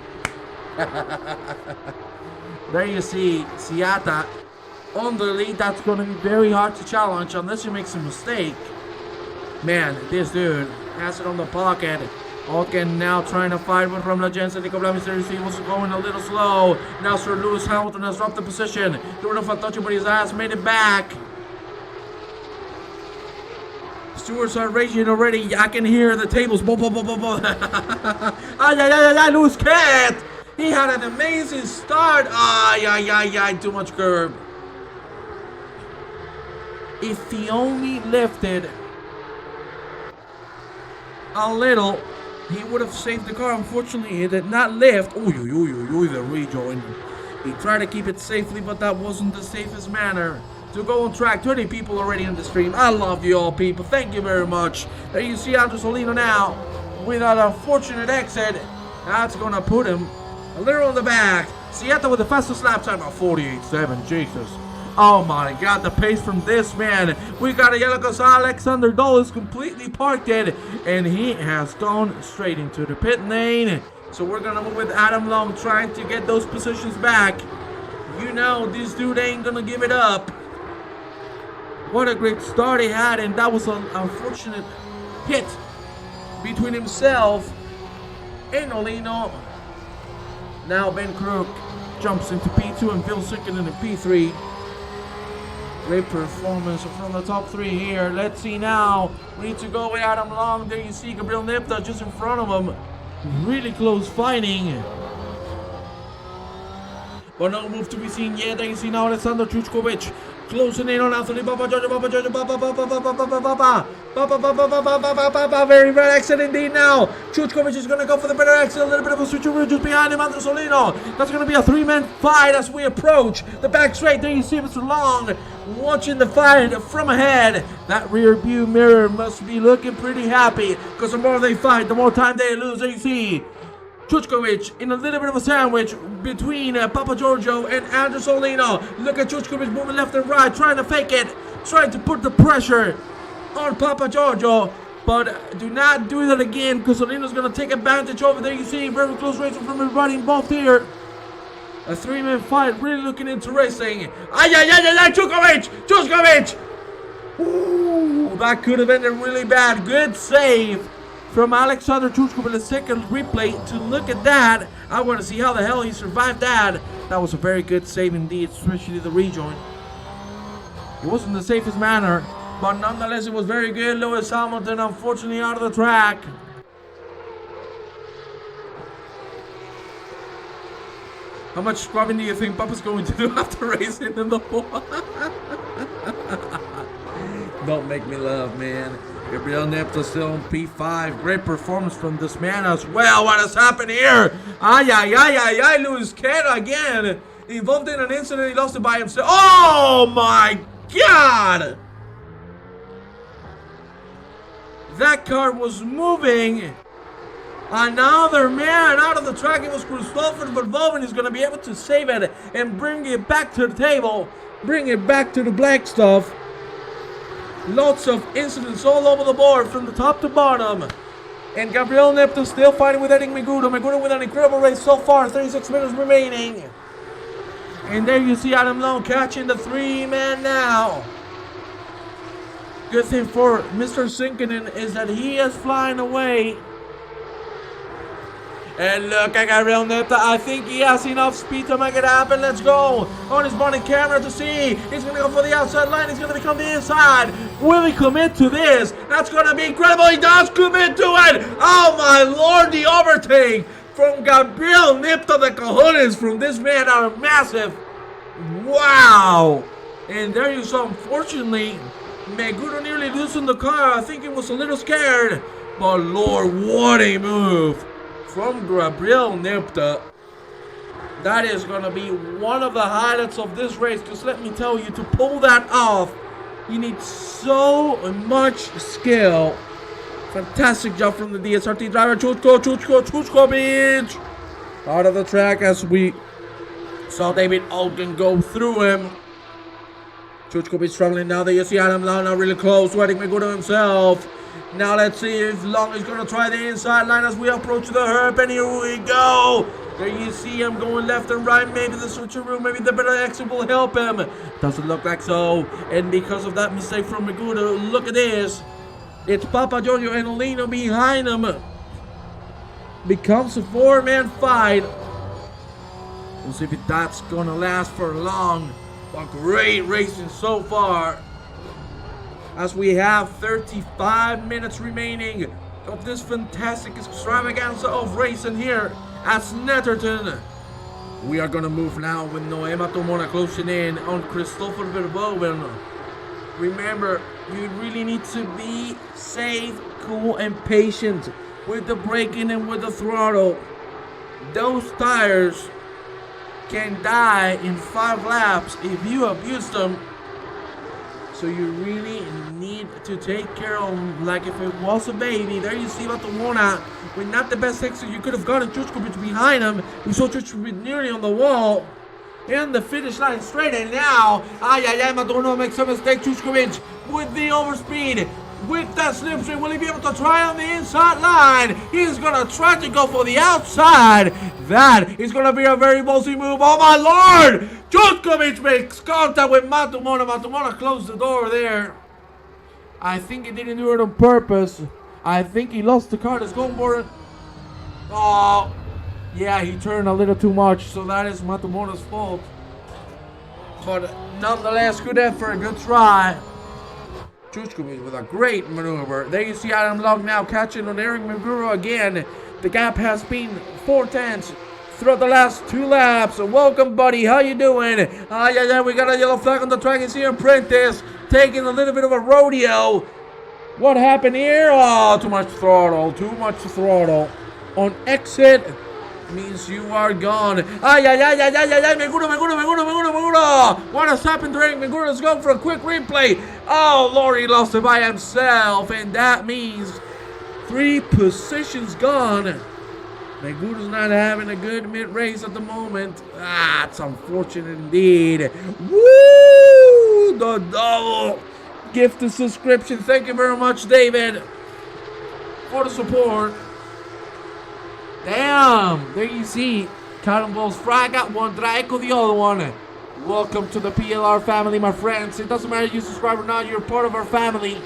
There you see Siata on the lead. That's going to be very hard to challenge unless he makes a mistake. Man, this dude has it on the pocket. Alken now trying to fight with Ramla Jensen. Nico Blamister was going a little slow. Now Sir Lewis Hamilton has dropped the position. Doing a touch, but his ass made it back. Stewards are raging already. I can hear the tables. Lewis Cat. He had an amazing start. Too much curb. If he only lifted a little, he would have saved the car. Unfortunately, he did not lift. The rejoin. He tried to keep it safely, but that wasn't the safest manner to go on track. 20 people already in the stream. I love you all, people. Thank you very much. There you see Andres Solino now with an unfortunate exit. That's going to put him a little on the back. Sieta with the fastest lap time of 48.7. Jesus. Oh my God, the pace from this man. We got a yellow because Alexander Dulles completely parked it, and he has gone straight into the pit lane. So we're going to move with Adam Long trying to get those positions back. You know, this dude ain't going to give it up. What a great start he had, and that was an unfortunate hit between himself and Olino. Now Ben Crook jumps into P2 and Phil Sicken in P3. Great performance from the top three here. Let's see now. We need to go with Adam Long. There you see Gabriel Nipta just in front of him. Really close fighting. But no move to be seen yet. There you see now Alessandro Chuchkovic closing in on Anthony Very red exit indeed now. Chuchkovic is going to go for the better exit. A little bit of a switcheroo just behind him. Andres Solino. That's going to be a three-man fight as we approach the back straight. There you see Mr. Long watching the fight from ahead. That rear view mirror must be looking pretty happy, because the more they fight, the more time they lose. There you see Chuchkovic in a little bit of a sandwich between Papa Giorgio and Andres Solino. Look at Chuchkovic moving left and right, trying to fake it, trying to put the pressure on Papa Giorgio. But do not do that again, because Solino's going to take advantage over there. You see very close racing from everybody involved here. A three-man fight, really looking interesting. Chuchkovic! Ooh, that could have ended really bad. Good save from Alexander Chuchkovic in the second replay. To look at that, I want to see how the hell he survived that. That was a very good save indeed, especially the rejoin. It wasn't the safest manner, but nonetheless it was very good. Lewis Hamilton unfortunately out of the track. How much scrubbing do you think Papa's going to do after racing in the pool? Don't make me laugh, man. Gabriel Nepta still on P5. Great performance from this man as well. What has happened here? Luis Queta again. Involved in an incident. He lost it by himself. Oh my God! That car was moving. Another man out of the track. It was Christopher Verhoeven. He's going to be able to save it and bring it back to the table. Bring it back to the black stuff. Lots of incidents all over the board from the top to bottom. And Gabriel Neptune still fighting with Eddie Megudo. Megudo with an incredible race so far. 36 minutes remaining. And there you see Adam Long catching the three-man now. Good thing for Mr. Sinkinen is that he is flying away. And look at Gabriel Neta. I think he has enough speed to make it happen. Let's go. On his body camera to see. He's going to go for the outside line. He's going to become the inside. Will he commit to this? That's going to be incredible. He does commit to it. Oh my Lord. The overtake from Gabriel Neta. The cojones from this man are massive. Wow. And there you saw, unfortunately, Megudo nearly losing the car. I think he was a little scared. But Lord, what a move from Gabriel Nepta. That is going to be one of the highlights of this race, because let me tell you, to pull that off You need so much skill. Fantastic job from the DSRT driver. Chuchkovic out of the track as we saw David Ogden go through him. Chuchkovic struggling now. There you see Adam now really close. Waiting Meguro himself. Now let's see if Long is going to try the inside line as we approach the herb. And here we go. There you see him going left and right. Maybe the switcheroo, maybe the better exit will help him. Doesn't look like so. And because of that mistake from Meguro, look at this. It's Papa Giorgio and Olino behind him. Becomes a four-man fight. We'll see if that's going to last for long. But great racing so far. As we have 35 minutes remaining of this fantastic extravaganza of racing here at Snetterton. We are going to move now with Noema Tomona closing in on Christopher Verboven. Remember, you really need to be safe, cool, and patient with the braking and with the throttle. Those tires can die in 5 laps if you abuse them. So you really need to take care of them like if it was a baby. There you see Batomona with not the best exit. You could have gotten Chuchkovic behind him. We saw Chuchkovic nearly on the wall. And the finish line straight, and now Batomona makes a mistake. Chuchkovic with the overspeed. With that slipstream, will he be able to try on the inside line? He's going to try to go for the outside. That is going to be a very ballsy move. Oh my lord! Chuchkovic makes contact with Batomona. Batomona closed the door there. I think he didn't do it on purpose. I think he lost the car that's going for it. Oh, yeah, he turned a little too much, so that is Batomona's fault. But nonetheless, good effort, good try. Chuchkovic with a great maneuver. There you see Adam Long now catching on Eric Meguro again. The gap has been 4/10 throughout the last 2 laps. Welcome, buddy. How you doing? We got a yellow flag on the track. It's here Prentice taking a little bit of a rodeo. What happened here? Oh, too much throttle. Too much throttle. On exit means you are gone. Meguro. What has happened to Eric Meguro? Let's go for a quick replay. Oh, Lord, he lost it by himself. And that means 3 positions gone. Meguro's not having a good mid-race at the moment. It's unfortunate indeed. Woo! The double gifted subscription. Thank you very much, David, for the support. Damn! There you see. Cannonballs Fry got one, Draco the other one. Welcome to the PLR family, my friends. It doesn't matter if you subscribe or not, you're part of our family.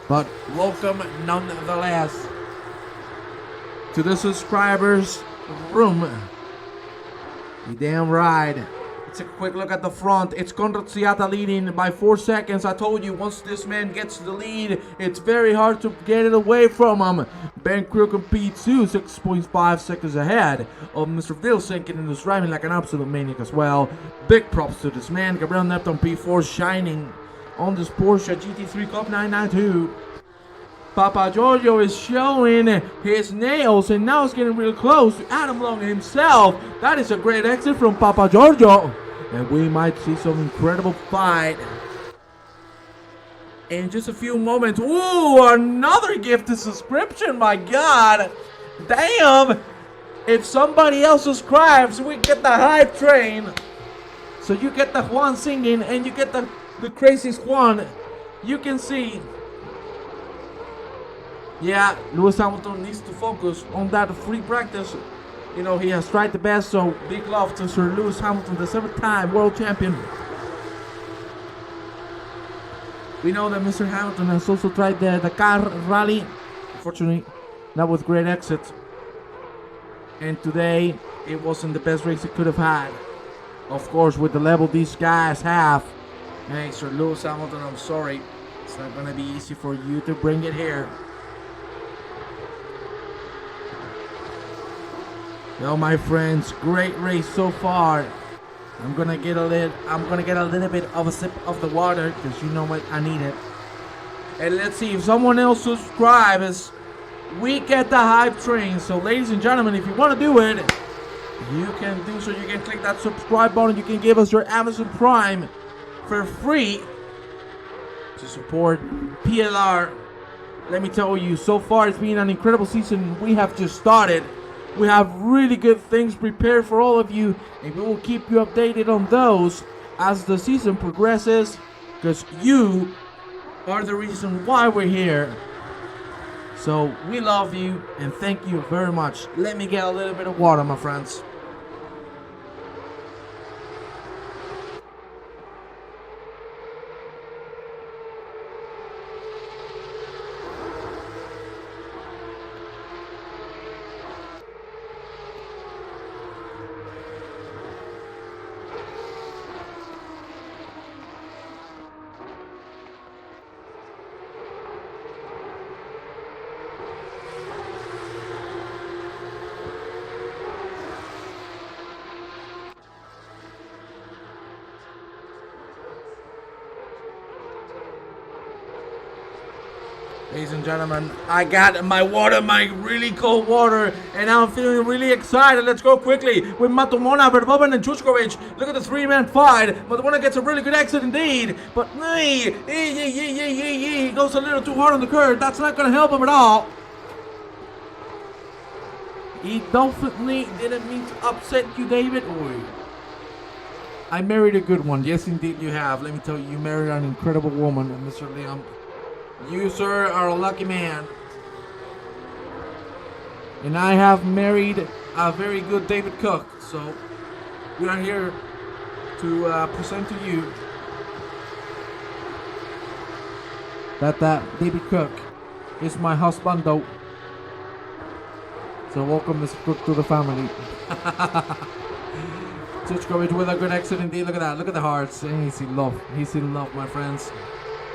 But welcome nonetheless to the subscribers room. You damn right. It's a quick look at the front. It's Conrad Ciata leading by 4 seconds. I told you, once this man gets the lead, it's very hard to get it away from him. Ben Crook and P2, 6.5 seconds ahead of Mr. Vilsink, and is driving like an absolute maniac as well. Big props to this man. Gabriel Neptune P4 shining on this Porsche GT3 Cup 992. Papa Giorgio is showing his nails, and now it's getting real close to Adam Long himself. That is a great exit from Papa Giorgio. And we might see some incredible fight in just a few moments. Ooh, another gifted subscription, my God. Damn. If somebody else subscribes, we get the hype train. So you get the Juan singing, and you get the craziest Juan. You can see. Yeah, Lewis Hamilton needs to focus on that free practice. You know, he has tried the best, so big love to Sir Lewis Hamilton, the 7th-time world champion. We know that Mr. Hamilton has also tried the Dakar Rally. Unfortunately, not with great exits. And today, it wasn't the best race he could have had. Of course, with the level these guys have. Hey, Sir Lewis Hamilton, I'm sorry. It's not going to be easy for you to bring it here. Well, my friends, great race so far. I'm gonna get a little bit of a sip of the water, because you know what, I need it. And let's see if someone else subscribes. We get the hype train. So ladies and gentlemen, if you want to do it, you can do so. You can click that subscribe button. You can give us your Amazon Prime for free to support PLR. Let me tell you, so far it's been an incredible season. We have just started. We have really good things prepared for all of you, and we will keep you updated on those as the season progresses, because you are the reason why we're here. So we love you and thank you very much. Let me get a little bit of water, my friends. Ladies and gentlemen, I got my water, my really cold water, and now I'm feeling really excited. Let's go quickly with Matomona, Verboven, and Chuskovic. Look at the three-man fight. Matomona gets a really good exit indeed, but he goes a little too hard on the curve. That's not going to help him at all. He definitely didn't mean to upset you, David. Oy. I married a good one. Yes, indeed you have. Let me tell you, you married an incredible woman, Mr. Liam. You, sir, are a lucky man. And I have married a very good David Cook. So we are here to present to you that David Cook is my husband, though. So welcome, Mr. Cook, to the family. Chuchkovic with a good exit indeed. Look at that. Look at the hearts. He's in love. He's in love, my friends.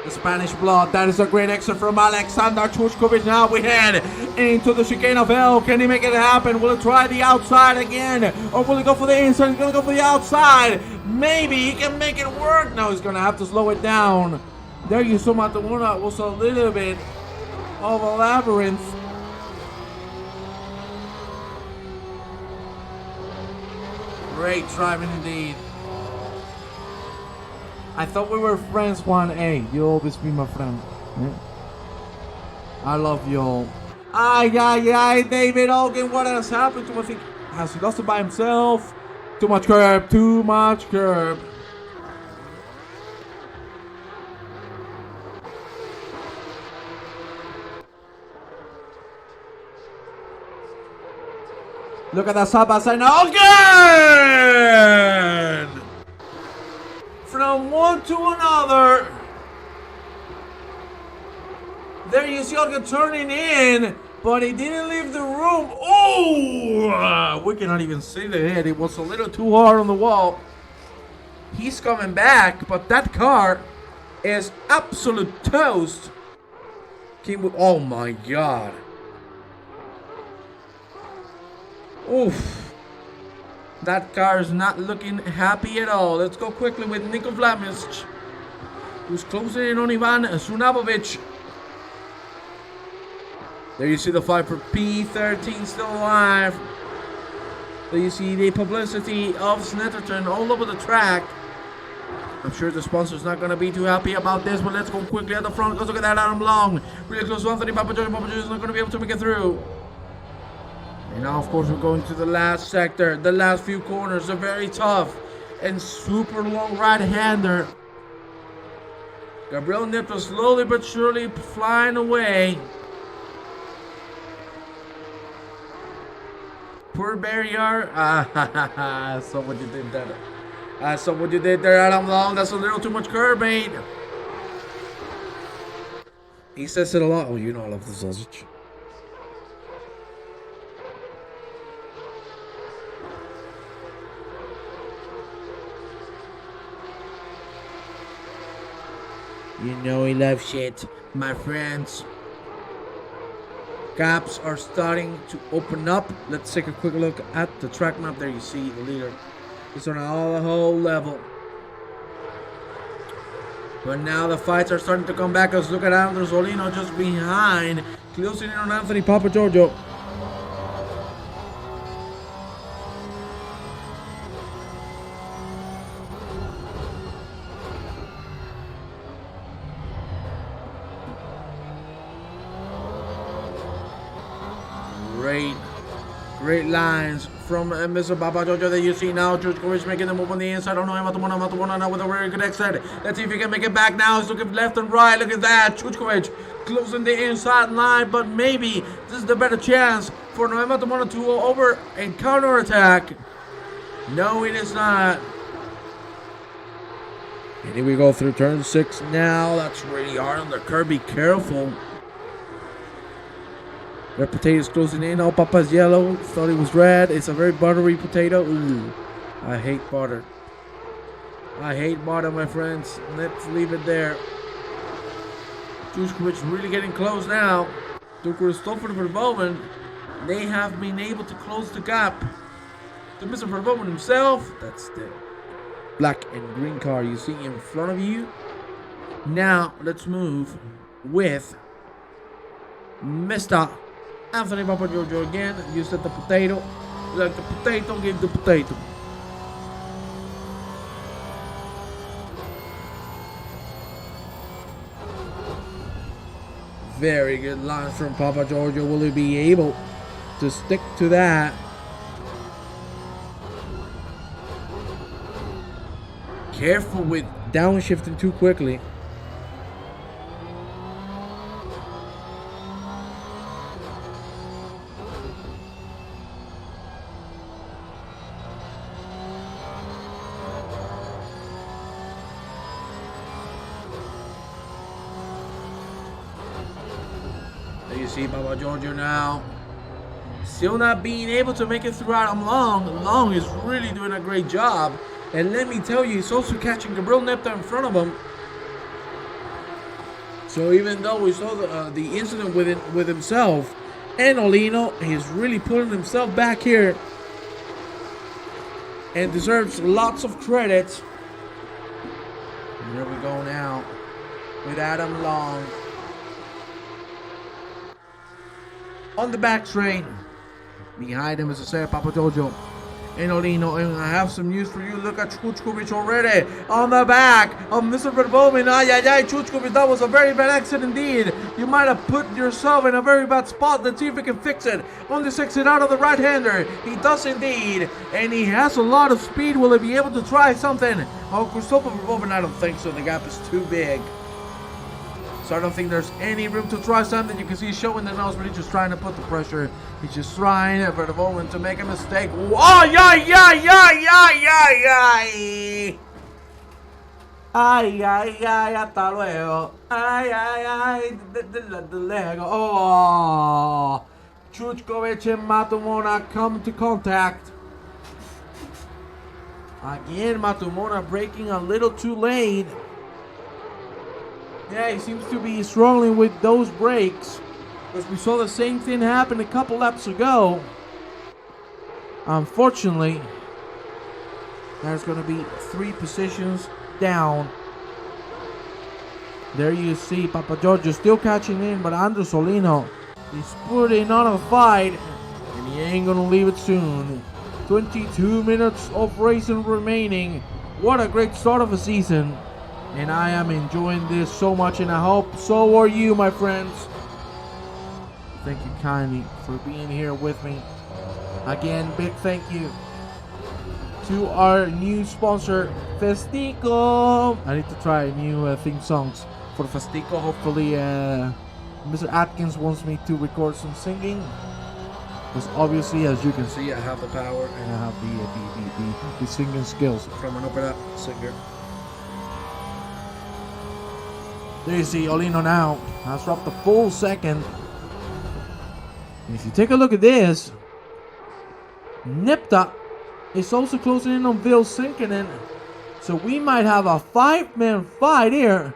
The Spanish blood. That is a great exit from Alexander Chuchkovic. Now we head into the chicane of hell. Can he make it happen? Will he try the outside again? Or will he go for the inside? He's going to go for the outside. Maybe he can make it work. No, he's going to have to slow it down. There you saw Matamuna was a little bit of a labyrinth. Great driving indeed. I thought we were friends, Juan. Hey, you'll always be my friend. Yeah. I love you all. Ay, David Hogan, what has happened to him? I think, has he lost it by himself? Too much curb, too much curb. Look at that side by side now. Again! From one to another. There you see Olga turning in, but he didn't leave the room. Oh! We cannot even see the head. It was a little too hard on the wall. He's coming back, but that car is absolute toast. Oh my God. Oof. That car is not looking happy at all. Let's go quickly with Niko Vlamic, who's closing in on Ivan Sunabovic. There you see the fight for P13 still alive. There you see the publicity of Snetterton all over the track. I'm sure the sponsor's not going to be too happy about this, but let's go quickly at the front. Let's look at that Adam Long. Really close to Anthony Papajoy. Papajoy is not going to be able to make it through. And now, of course, we're going to the last sector, the last few corners, a very tough and super long right-hander. Gabriel Nipto slowly but surely flying away. Poor barrier. I saw what you did there. I saw what you did there, Adam Long. That's a little too much curb bait. He says it a lot. Oh, you know I love the sausage. You know he loves shit, my friends. Gaps are starting to open up. Let's take a quick look at the track map. There you see the leader. It's on a whole level. But now the fights are starting to come back. Let's look at Andres Olino just behind, closing in on Anthony Papagiorgio. Great lines from Mr. Papa Jojo that you see now. Chuchkovic making the move on the inside. I don't know Matumona now with a very good exit. Let's see if he can make it back now. He's looking left and right. Look at that. Chuchkovic closing the inside line, but maybe this is the better chance for Noema Matumona to go over and counter attack. No, it is not. And here we go through turn 6 now. That's really hard on the curb. Be careful. Red potato's closing in. Oh, Papa's yellow. Thought it was red. It's a very buttery potato. Ooh, I hate butter. I hate butter, my friends. Let's leave it there. Chuchkovic really getting close now. To Christopher Verboven. They have been able to close the gap to Mr. Verboven himself. That's the black and green car you see in front of you. Now, let's move with Mr. Anthony Papa Jojo again. You said the potato. Like the potato, give the potato. Very good lines from Papa Giorgio. Will he be able to stick to that? Careful with downshifting too quickly. There you see Papa Giorgio now. Still not being able to make it throughout him long. Long is really doing a great job. And let me tell you, he's also catching Gabriel Nepta in front of him. So even though we saw the incident with himself and Olino, he's really putting himself back here. And deserves lots of credit. And here we go now with Adam Long. On the back straight. Behind him is a Papa Jojo and Olino. And I have some news for you. Look at Chuchkovic already on the back of Mr. Verboven. Chuchkovic, that was a very bad exit indeed. You might have put yourself in a very bad spot. Let's see if he can fix it on this exit out of the right-hander. He does indeed. And he has a lot of speed. Will he be able to try something? Oh, Christopher Verboven, I don't think so. The gap is too big. So I don't think there's any room to try something. You can see he's showing the nose, but he's just trying to put the pressure. He's just trying for the moment to make a mistake. Oh, yeah. Ay, hasta luego. Ay, lego. Oh, Chuchkovic and Matumona come to contact. Again, Matumona breaking a little too late. Yeah, he seems to be struggling with those brakes. Because we saw the same thing happen a couple laps ago. Unfortunately, there's going to be 3 positions down. There you see Papa Giorgio still catching in, but Andres Olino is putting on a fight. And he ain't going to leave it soon. 22 minutes of racing remaining. What a great start of a season. And I am enjoying this so much, and I hope so are you, my friends. Thank you kindly for being here with me. Again, big thank you to our new sponsor, Festico. I need to try new theme songs for Festico. Hopefully, Mr. Atkins wants me to record some singing. Because obviously, as you can see, I have the power and I have the singing skills from an opera singer. There you see Olino now has dropped a full second. And if you take a look at this, Nepta is also closing in on Vil Sinkinen. So we might have a 5-man fight here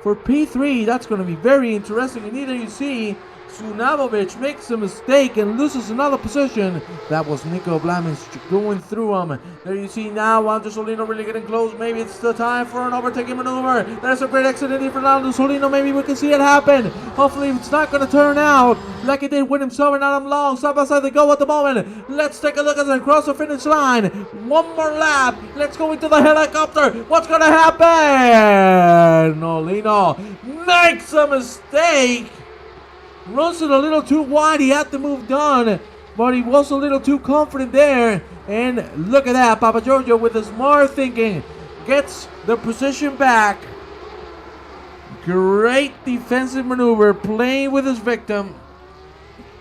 for P3. That's going to be very interesting. And either you see Sunavovic makes a mistake and loses another position. That was Nico Blamins going through him. There you see now Andres Olino really getting close. Maybe it's the time for an overtaking maneuver. There's a great accident for Andres Olino. Maybe we can see it happen. Hopefully it's not going to turn out like it did with himself and Adam Long. Side by side they go at the moment. Let's take a look as they cross the finish line. One more lap. Let's go into the helicopter. What's going to happen? Olino makes a mistake. Runs it a little too wide. He had to move down, but he was a little too confident there. And look at that. Papa Giorgio with his smart thinking gets the position back. Great defensive maneuver, playing with his victim.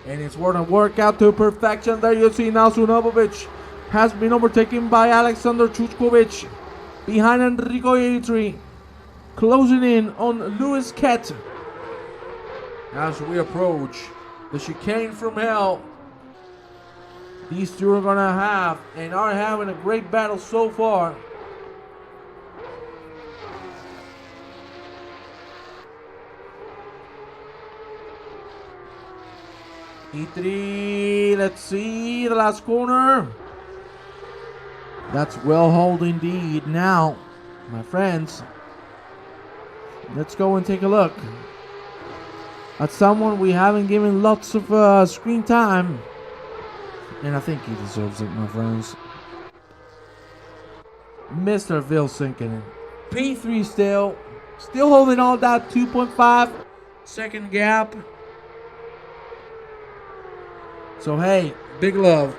And it's going to work out to perfection. There you see now Sunabovic has been overtaken by Alexander Chuchkovic behind Enrico Eitri, closing in on Lewis Kett as we approach the chicane from hell. These two are gonna have and are having a great battle so far. E3, let's see the last corner. That's well hauled indeed. Now, my friends, let's go and take a look at someone we haven't given lots of screen time, and I think he deserves it, my friends. Mr. Vilsinkin, P3 still holding on that 2.5 second gap. So hey, big love.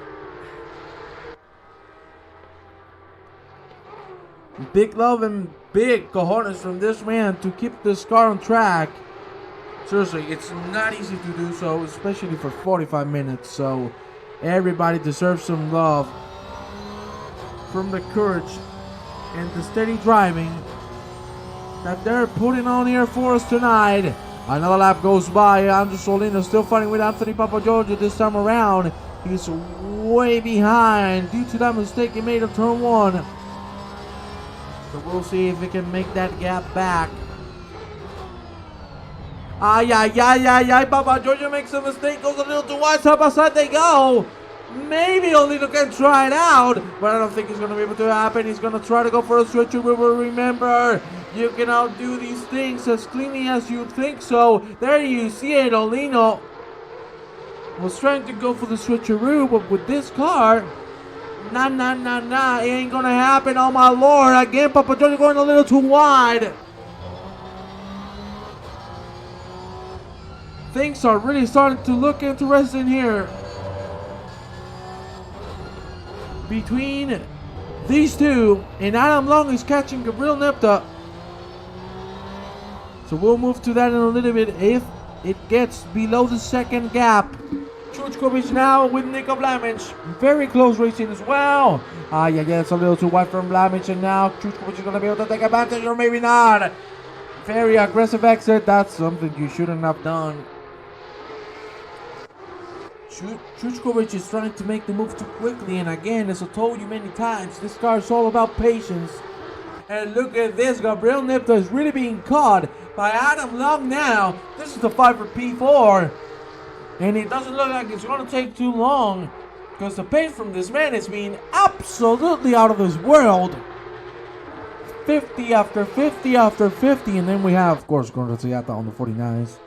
Big love and big cojones from this man to keep this car on track. Seriously, it's not easy to do so, especially for 45 minutes. So everybody deserves some love from the courage and the steady driving that they're putting on here for us tonight. Another lap goes by. Andrew Solino still fighting with Anthony Papagiorgio this time around. He's way behind due to that mistake he made of turn one. So we'll see if he can make that gap back. Papagiorgio makes a mistake, goes a little too wide, side by side they go. Maybe Olino can try it out, but I don't think it's going to be able to happen. He's going to try to go for a switcher, but remember, you cannot do these things as cleanly as you think so. There you see it, Olino was trying to go for the switcheroo, but with this car, nah, it ain't going to happen, oh my lord. Again, Papagiorgio going a little too wide. Things are really starting to look interesting here between these two, and Adam Long is catching Gabriel Nepta. So we'll move to that in a little bit if it gets below the second gap. Chuchkovic now with Niko Vlamic. Very close racing as well. It's a little too wide from Vlamic, and now Chuchkovic is going to be able to take advantage, or maybe not. Very aggressive exit. That's something you shouldn't have done. Chuchkovic is trying to make the move too quickly, and again, as I told you many times, this car is all about patience. And look at this, Gabriel Nepta is really being caught by Adam Long now. This is the fight for P4, and it doesn't look like it's going to take too long, because the pace from this man is being absolutely out of this world. 50 after 50 after 50, and then we have, of course, Gordo on the 49s.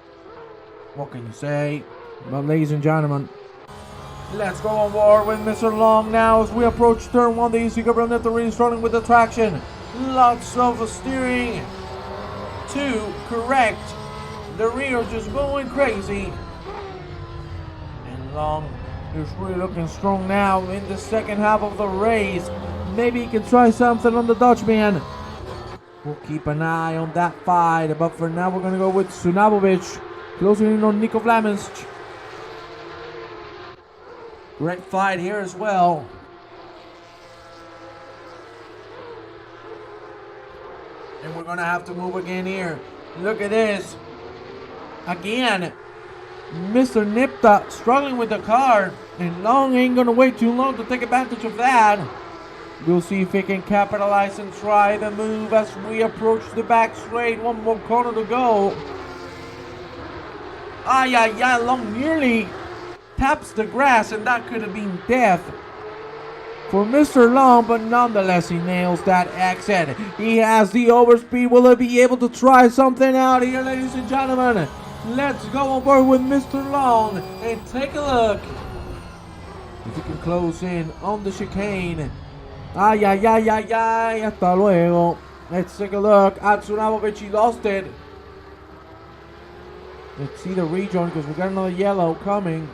What can you say? But ladies and gentlemen, let's go on board with Mr. Long now as we approach turn one. The easy Gabriel Nepta really struggling with the traction. Lots of steering to correct. The rear just going crazy. And Long is really looking strong now in the second half of the race. Maybe he can try something on the Dutchman. We'll keep an eye on that fight. But for now, we're going to go with Sunabovic closing in on Niko Vlamic. Great fight here as well. And we're going to have to move again here. Look at this. Again, Mr. Nepta struggling with the car. And Long ain't going to wait too long to take advantage of that. We'll see if he can capitalize and try the move as we approach the back straight. One more corner to go. Long nearly taps the grass, and that could have been death for Mr. Long, but nonetheless he nails that exit. He has the overspeed. Will he be able to try something out here, ladies and gentlemen? Let's go on board with Mr. Long and take a look if he can close in on the chicane. Hasta luego. Let's take a look at Sunabovic. He lost it. Let's see the rejoin because we got another yellow coming.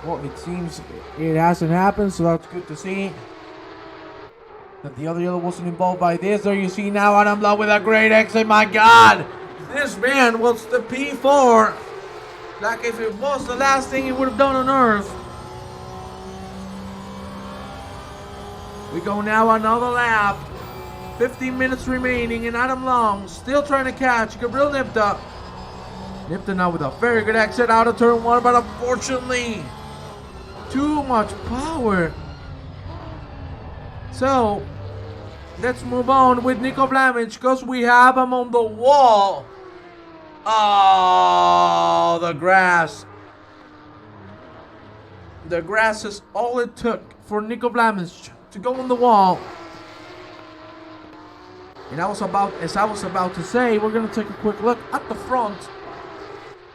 Well, it seems it hasn't happened, so that's good to see. That the other yellow wasn't involved by this. There you see now Adam Long with a great exit. My God, this man wants the P4. Like if it was the last thing he would have done on Earth. We go now another lap. 15 minutes remaining, and Adam Long still trying to catch Gabriel Nipta. Nipta now with a very good exit out of turn 1, but unfortunately, too much power. So, let's move on with Nico Blamage because we have him on the wall. Oh, the grass. The grass is all it took for Nico Blamage to go on the wall. And as I was about to say, we're going to take a quick look at the front.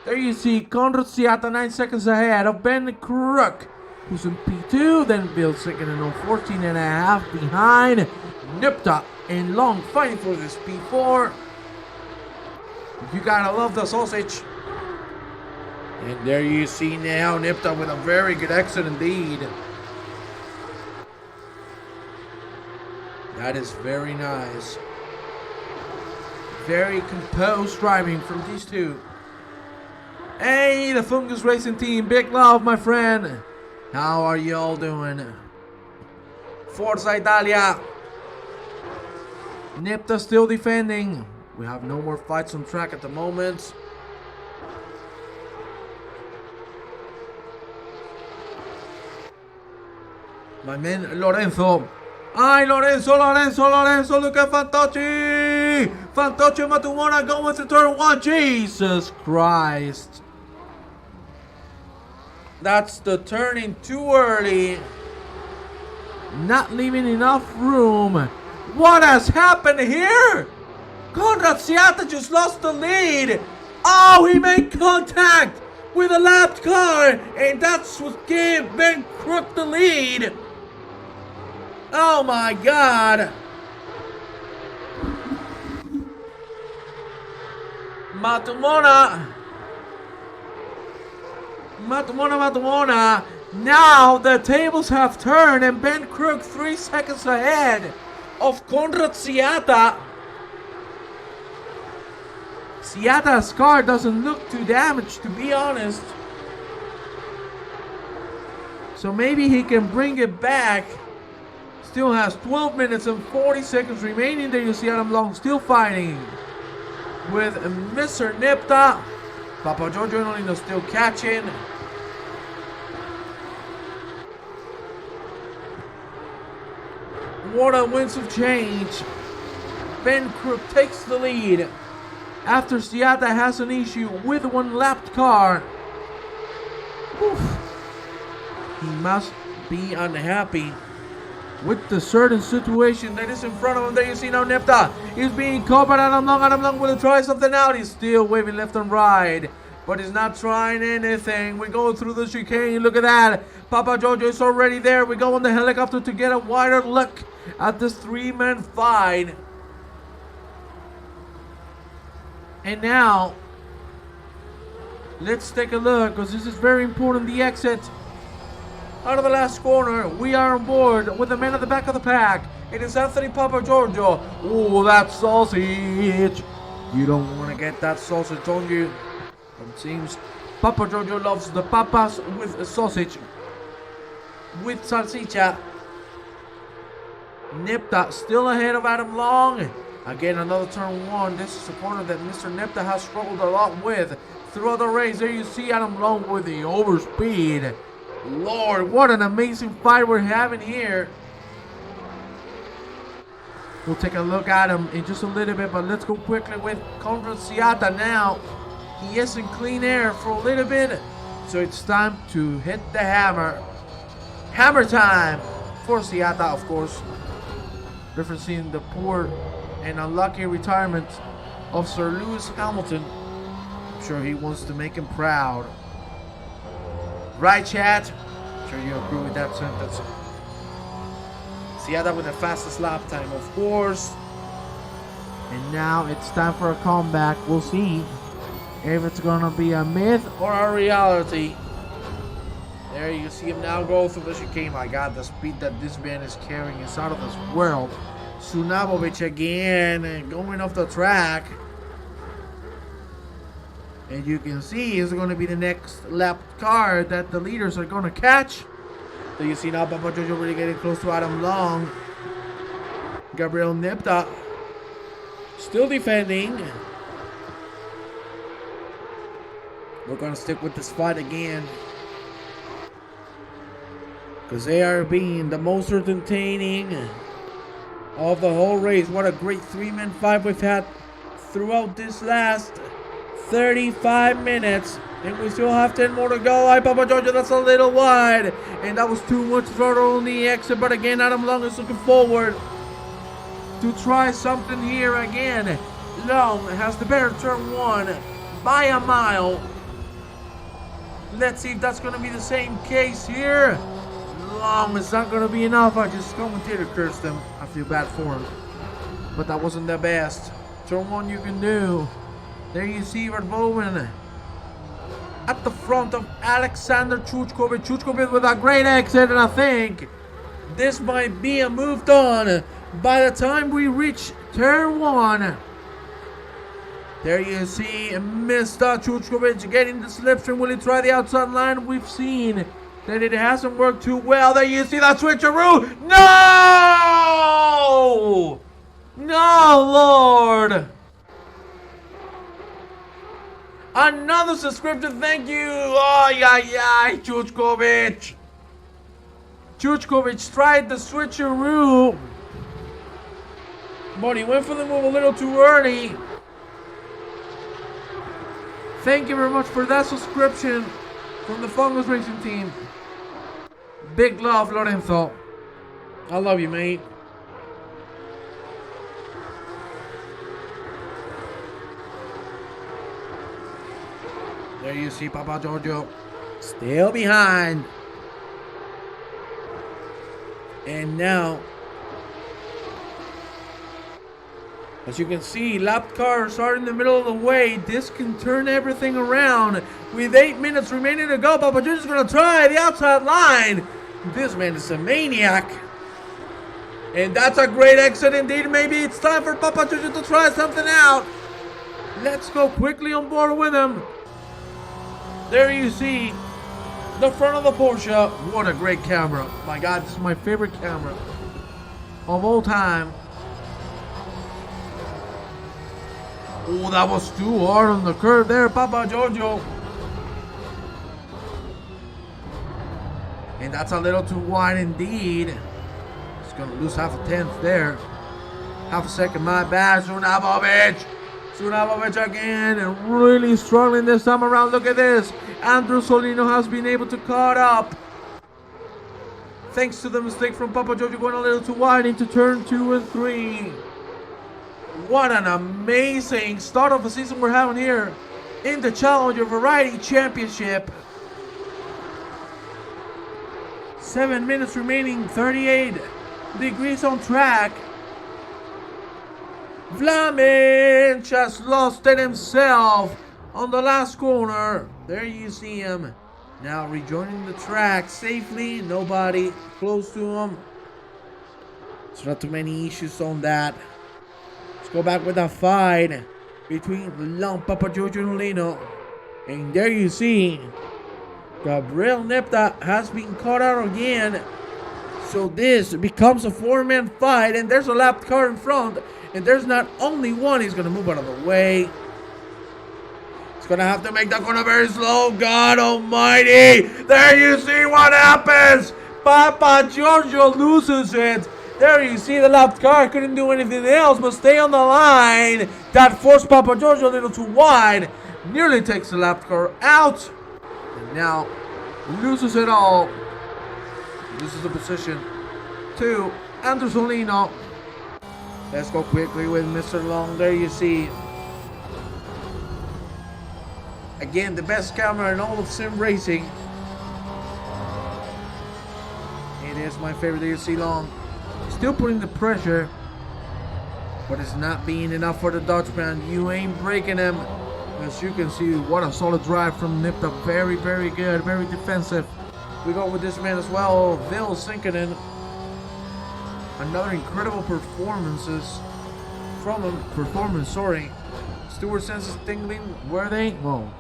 There you see Conrad Siata 9 seconds ahead of Ben Crook, who's in P2. Then Bill second and 14 and a half behind. Nipta and Long fighting for this P4. You gotta love the sausage. And there you see now Nipta with a very good exit indeed. That is very nice. Very composed driving from these two. Hey, the Fungus Racing team. Big love, my friend. How are you all doing? Forza Italia. Nipta still defending. We have no more fights on track at the moment. My man Lorenzo. Ay, Lorenzo, look at Fantocci! Fantocci Matumona going to turn 1. Jesus Christ. That's the turning too early. Not leaving enough room. What has happened here? Conrad Siata just lost the lead. Oh, he made contact with a lapped car, and that's what gave Ben Crook the lead. Oh my God. Matumona. Now the tables have turned and Ben Crook 3 seconds ahead of Conrad Siata. Siata's car doesn't look too damaged, to be honest. So maybe he can bring it back. Still has 12 minutes and 40 seconds remaining. There you see Adam Long still fighting with Mr. Nipta. Papa Giorgio Nolino still catching. What a winds of change. Ben Crook takes the lead after Siata has an issue with one lapped car. Oof. He must be unhappy with the certain situation that is in front of him. There you see now Nipta. He's being caught by Adam Long. Adam Long will try something out. He's still waving left and right, but he's not trying anything. We go through the chicane. Look at that. Papa Giorgio is already there. We go on the helicopter to get a wider look at this 3-man fight. And now, let's take a look, because this is very important. The exit out of the last corner. We are on board with the man at the back of the pack. It is Anthony Papa Giorgio. Oh, that sausage. You don't want to get that sausage on you. It seems Papa Giorgio loves the papas with sausage, with salsicha. Nipta still ahead of Adam Long. Again, another turn 1. This is a corner that Mr. Nipta has struggled a lot with throughout the race. There you see Adam Long with the overspeed. Lord, what an amazing fight we're having here. We'll take a look at him in just a little bit, but let's go quickly with Conrad Siata now. He is in clean air for a little bit, so it's time to hit the hammer. Hammer time for Siata, of course. Referencing the poor and unlucky retirement of Sir Lewis Hamilton. I'm sure he wants to make him proud. Right, chat? I'm sure you agree with that sentence. Siata with the fastest lap time, of course. And now it's time for a comeback. We'll see if it's gonna be a myth or a reality. There you see him now go through the chicane. My God, the speed that this man is carrying is out of this world. Sunabovic again going off the track. And you can see it's going to be the next lap car that the leaders are going to catch. So you see now Papa Jojo really getting close to Adam Long. Gabriel Nepta still defending. We're going to stick with this fight again, because they are being the most entertaining of the whole race. What a great three-man fight we've had throughout this last 35 minutes. And we still have 10 more to go. Hi, Papa Jojo, that's a little wide. And that was too much throttle on the exit. But again, Adam Long is looking forward to try something here again. Long has the better turn one by a mile. Let's see if that's going to be the same case here. Long is not going to be enough. I just commentator cursed him. I feel bad for him. But that wasn't the best turn one you can do. There you see Verboven at the front of Alexander Chuchkovic. Chuchkovic with a great exit, and I think this might be a moved on by the time we reach turn one. There you see Mr. Chuchkovic getting the slipstream. Will he try the outside line? We've seen that it hasn't worked too well. There you see that switcheroo. No! No, Lord! Another subscription, thank you! Oh, yeah, Chuchkovic! Chuchkovic tried the switcheroo, but he went for the move a little too early. Thank you very much for that subscription from the Fungus Racing team. Big love, Lorenzo. I love you, mate. There you see Papa Giorgio still behind. And now, as you can see, lap cars are in the middle of the way. This can turn everything around. With 8 minutes remaining to go, Papa Giorgio's going to try the outside line. This man is a maniac. And that's a great exit indeed. Maybe it's time for Papa Giorgio to try something out. Let's go quickly on board with him. There you see the front of the Porsche. What a great camera. My God, this is my favorite camera of all time. Oh, that was too hard on the curve there, Papa Giorgio. And that's a little too wide indeed. He's going to lose half a tenth there. Half a second, my bad, Sunabovic. Sunabovic again, and really struggling this time around. Look at this. Andrew Solino has been able to caught up, thanks to the mistake from Papa Giorgio going a little too wide into turn 2 and 3. What an amazing start of the season we're having here in the Challenger Variety Championship. 7 minutes remaining, 38 degrees on track. Vlaminch has lost it himself on the last corner. There you see him now rejoining the track safely. Nobody close to him. There's not too many issues on that. Let's go back with a fight between Papa Giorgio and Lino. And there you see Gabriel Nepta has been caught out again. So this becomes a 4-man fight, and there's a lap car in front. And there's not only one. He's going to move out of the way. He's going to have to make that corner very slow. God almighty. There you see what happens. Papa Giorgio loses it. There you see the lap car couldn't do anything else but stay on the line. That forced Papa Giorgio a little too wide. Nearly takes the lap car out. And now loses it all. Loses the position to Andrew Solino. Let's go quickly with Mr. Long. There you see. Again, the best camera in all of sim racing. It is my favorite. There you see Long. Still putting the pressure but it's not being enough for the Dutchman. You ain't breaking him. As you can see, what a solid drive from Nipta. Very, very good, very defensive. We go with this man as well, Vil Sinkinen. Another incredible performances from him. Stewart senses tingling. Were they? Well,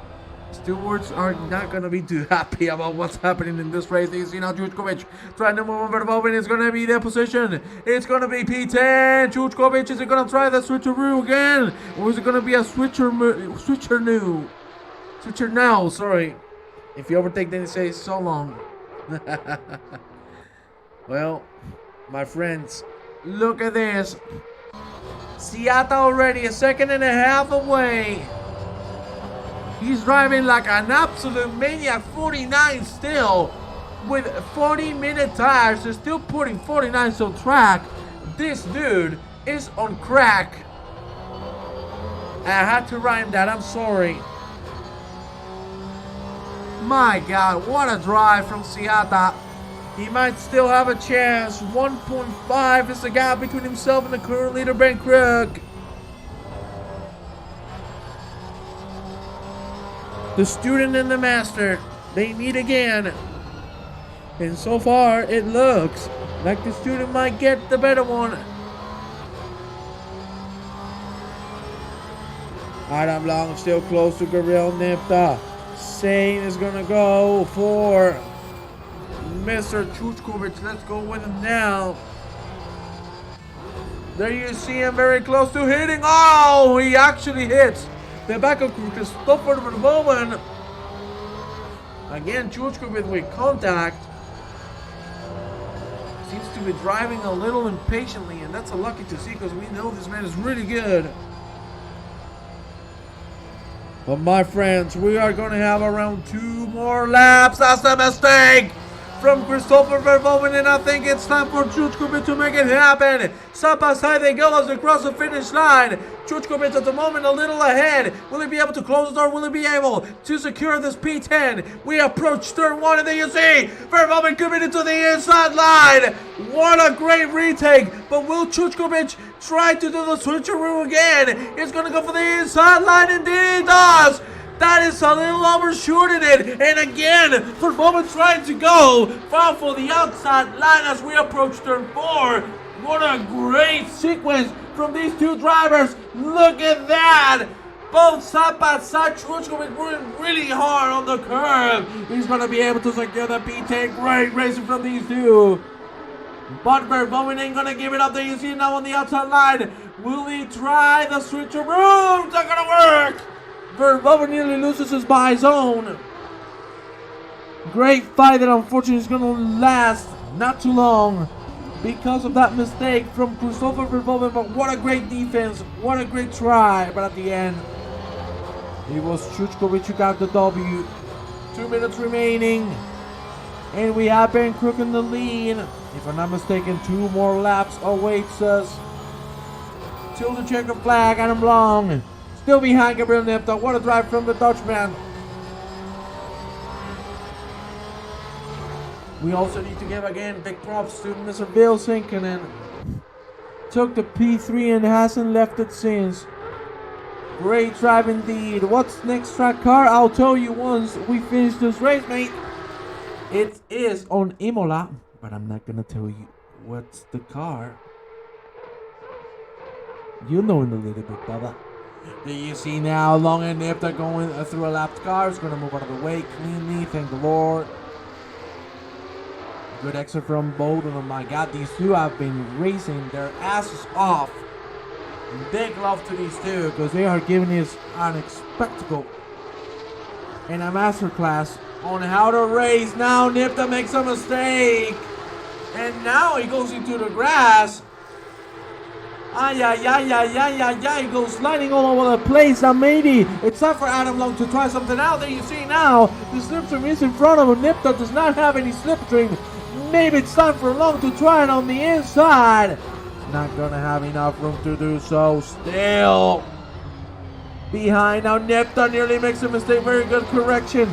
stewards are not going to be too happy about what's happening in this race. You see now Juchkovic trying to move over the moment. It's going to be their position. It's going to be P10. Juchkovic, is it going to try the switcheroo again? Or is it going to be a switcher now, sorry. If you overtake, then it says so long. Well, my friends, look at this. Siata already a second and a half away. He's driving like an absolute maniac. 49 still with 40-minute tires. They're still putting 49s on track. This dude is on crack. I had to rhyme that. I'm sorry. My God, what a drive from Siata. He might still have a chance. 1.5 is the gap between himself and the current leader, Ben Krug. The student and the master, they meet again. And so far, it looks like the student might get the better one. Adam Long still close to Gabriel Nipta. Sane is going to go for Mr. Chuchkovic. Let's go with him now. There you see him very close to hitting. Oh, he actually hits the back of Christopher Verboven. Again, Chuchkovic with contact. Seems to be driving a little impatiently, and that's a lucky to see because we know this man is really good. But my friends, we are going to have around 2 more laps. That's the mistake from Christopher Verboven, and I think it's time for Chuchkovic to make it happen. Side by side they go as they cross the finish line. Chuchkovic at the moment a little ahead. Will he be able to close the door? Will he be able to secure this P10? We approach turn 1, and there you see Verboven committed to the inside line. What a great retake. But will Chuchkovic try to do the switcheroo again? He's going to go for the inside line. Indeed he does. That is a little overshooting it. And again, Verboven trying to go far for the outside line as we approach turn 4. What a great sequence from these two drivers. Look at that. Both side by side. Chuchkovic working really hard on the curve. He's going to be able to secure the P10. Great racing from these two. But Verboven ain't going to give it up. There you see now on the outside line. Will he try the switcheroo? It's not going to work. Verboven nearly loses his by zone. Great fight that unfortunately is going to last not too long because of that mistake from Christopher Verboven. But what a great defense. What a great try. But at the end, it was Chuchkovic who got the W. 2 minutes remaining. And we have Ben Crook in the lead. If I'm not mistaken, 2 more laps awaits us. Till the checker flag, Adam Long. Still behind Gabriel Nipta. What a drive from the Dutchman. We also need to give again big props to Mr. Vil Sinkinen. Took the P3 and hasn't left it since. Great drive indeed. What's next track car? I'll tell you once we finish this race, mate. It is on Imola, but I'm not gonna tell you what's the car. You know in a little bit, brother. Do you see now Long and Nipta going through a lapped car? It's gonna move out of the way cleanly, thank the Lord. Good exit from both of them. My God, these two have been racing their asses off. Big love to these two because they are giving us an spectacle and a masterclass on how to race. Now Nipta makes a mistake. And now he goes into the grass. Ay, ay, ay, ay, ay, ay, ay. He goes sliding all over the place. Now maybe it's time for Adam Long to try something out. There you see now, the slipstream is in front of him. Nipta does not have any slipstream. Maybe it's time for Long to try it on the inside. Not gonna have enough room to do so. Still behind now. Nipta nearly makes a mistake. Very good correction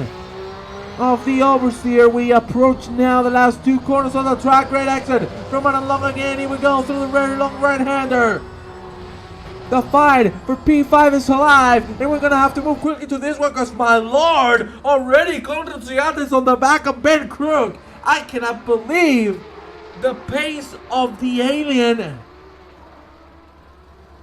of the oversteer. We approach now the last 2 corners on the track. Great exit from Adam Long again. Here we go through the very long right-hander. The fight for P5 is alive, and we're gonna have to move quickly to this one because, my lord, already Conrad is on the back of Ben Krug. I cannot believe the pace of the alien.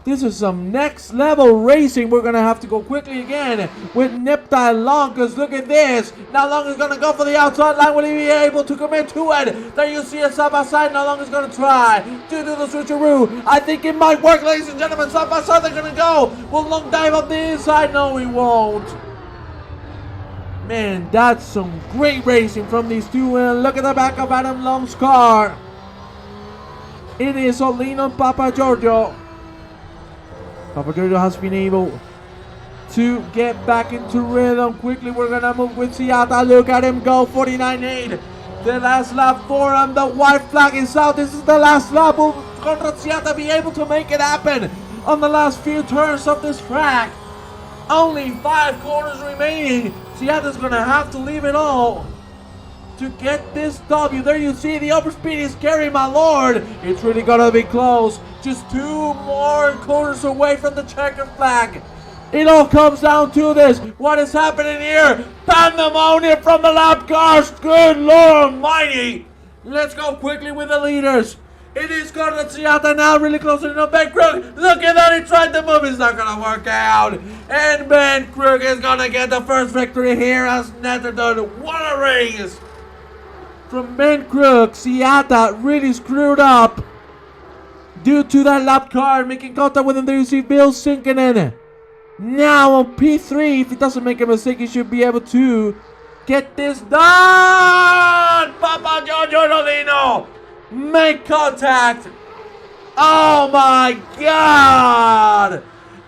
This is some next level racing. We're gonna have to go quickly again with Nipta and Long, because look at this. Now Long is gonna go for the outside line. Will he be able to commit to it? There you see it side by side. Now Long is gonna try to do the switcheroo. I think it might work, ladies and gentlemen. Side by side they're gonna go. Will Long dive up the inside? No, he won't. Man, that's some great racing from these two. And look at the back of Adam Long's car. It is Olino and Papa Giorgio. Papa Giorgio has been able to get back into rhythm. Quickly, we're going to move with Siata. Look at him go, 49.8. The last lap for him. The white flag is out. This is the last lap. Will Conrad Siata be able to make it happen on the last few turns of this track? Only 5 corners remaining. Siata's going to have to leave it all to get this W. There you see the upper speed is carrying, my lord. It's really gonna be close. Just 2 more corners away from the checkered flag. It all comes down to this. What is happening here? Pandemonium from the lap cars. Good lord almighty. Let's go quickly with the leaders. It is Conrad Siata now, really close to Ben Krug. Look at that, he tried to move. It's not gonna work out. And Ben Krug is gonna get the first victory here as Snetterton. What a race from Ben Krug. Siata really screwed up due to that lap car making contact with him. There you see Bill Sinkinen. Now on P3, if he doesn't make a mistake, he should be able to get this done. Papa Giorgio Rodino make contact. Oh my God.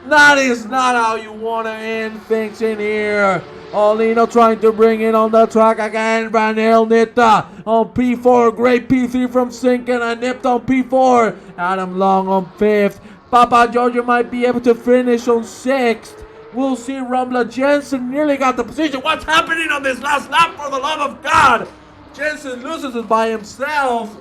That is not how you want to end things in here. Olino trying to bring it on the track again. Ranil Nipta on P4. Great P3 from Sinkin and Nipta on P4. Adam Long on 5th. Papa Giorgio might be able to finish on 6th. We'll see. Rumbla Jensen nearly got the position. What's happening on this last lap, for the love of God? Jensen loses it by himself.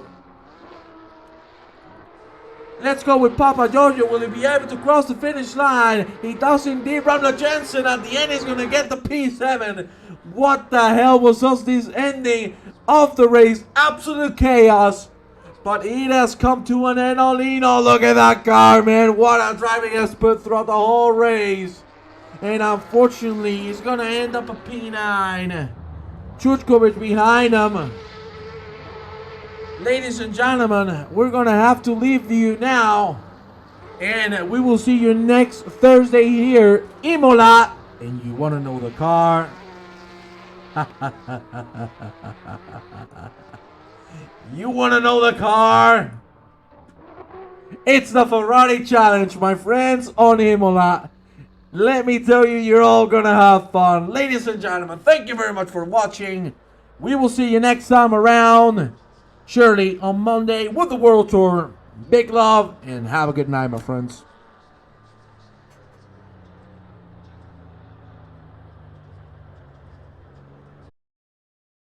Let's go with Papa Giorgio. Will he be able to cross the finish line? He does indeed. Rumbla Jensen at the end is going to get the P7. What the hell was just this ending of the race? Absolute chaos. But it has come to an end. Olino, look at that car, man. What a driving has put throughout the whole race. And unfortunately, he's going to end up a P9. Chutkovic behind him. Ladies and gentlemen, we're going to have to leave you now. And we will see you next Thursday here, Imola. And you want to know the car? You want to know the car? It's the Ferrari Challenge, my friends, on Imola. Let me tell you, you're all going to have fun. Ladies and gentlemen, thank you very much for watching. We will see you next time around. Surely on Monday with the World Tour. Big love and have a good night, my friends.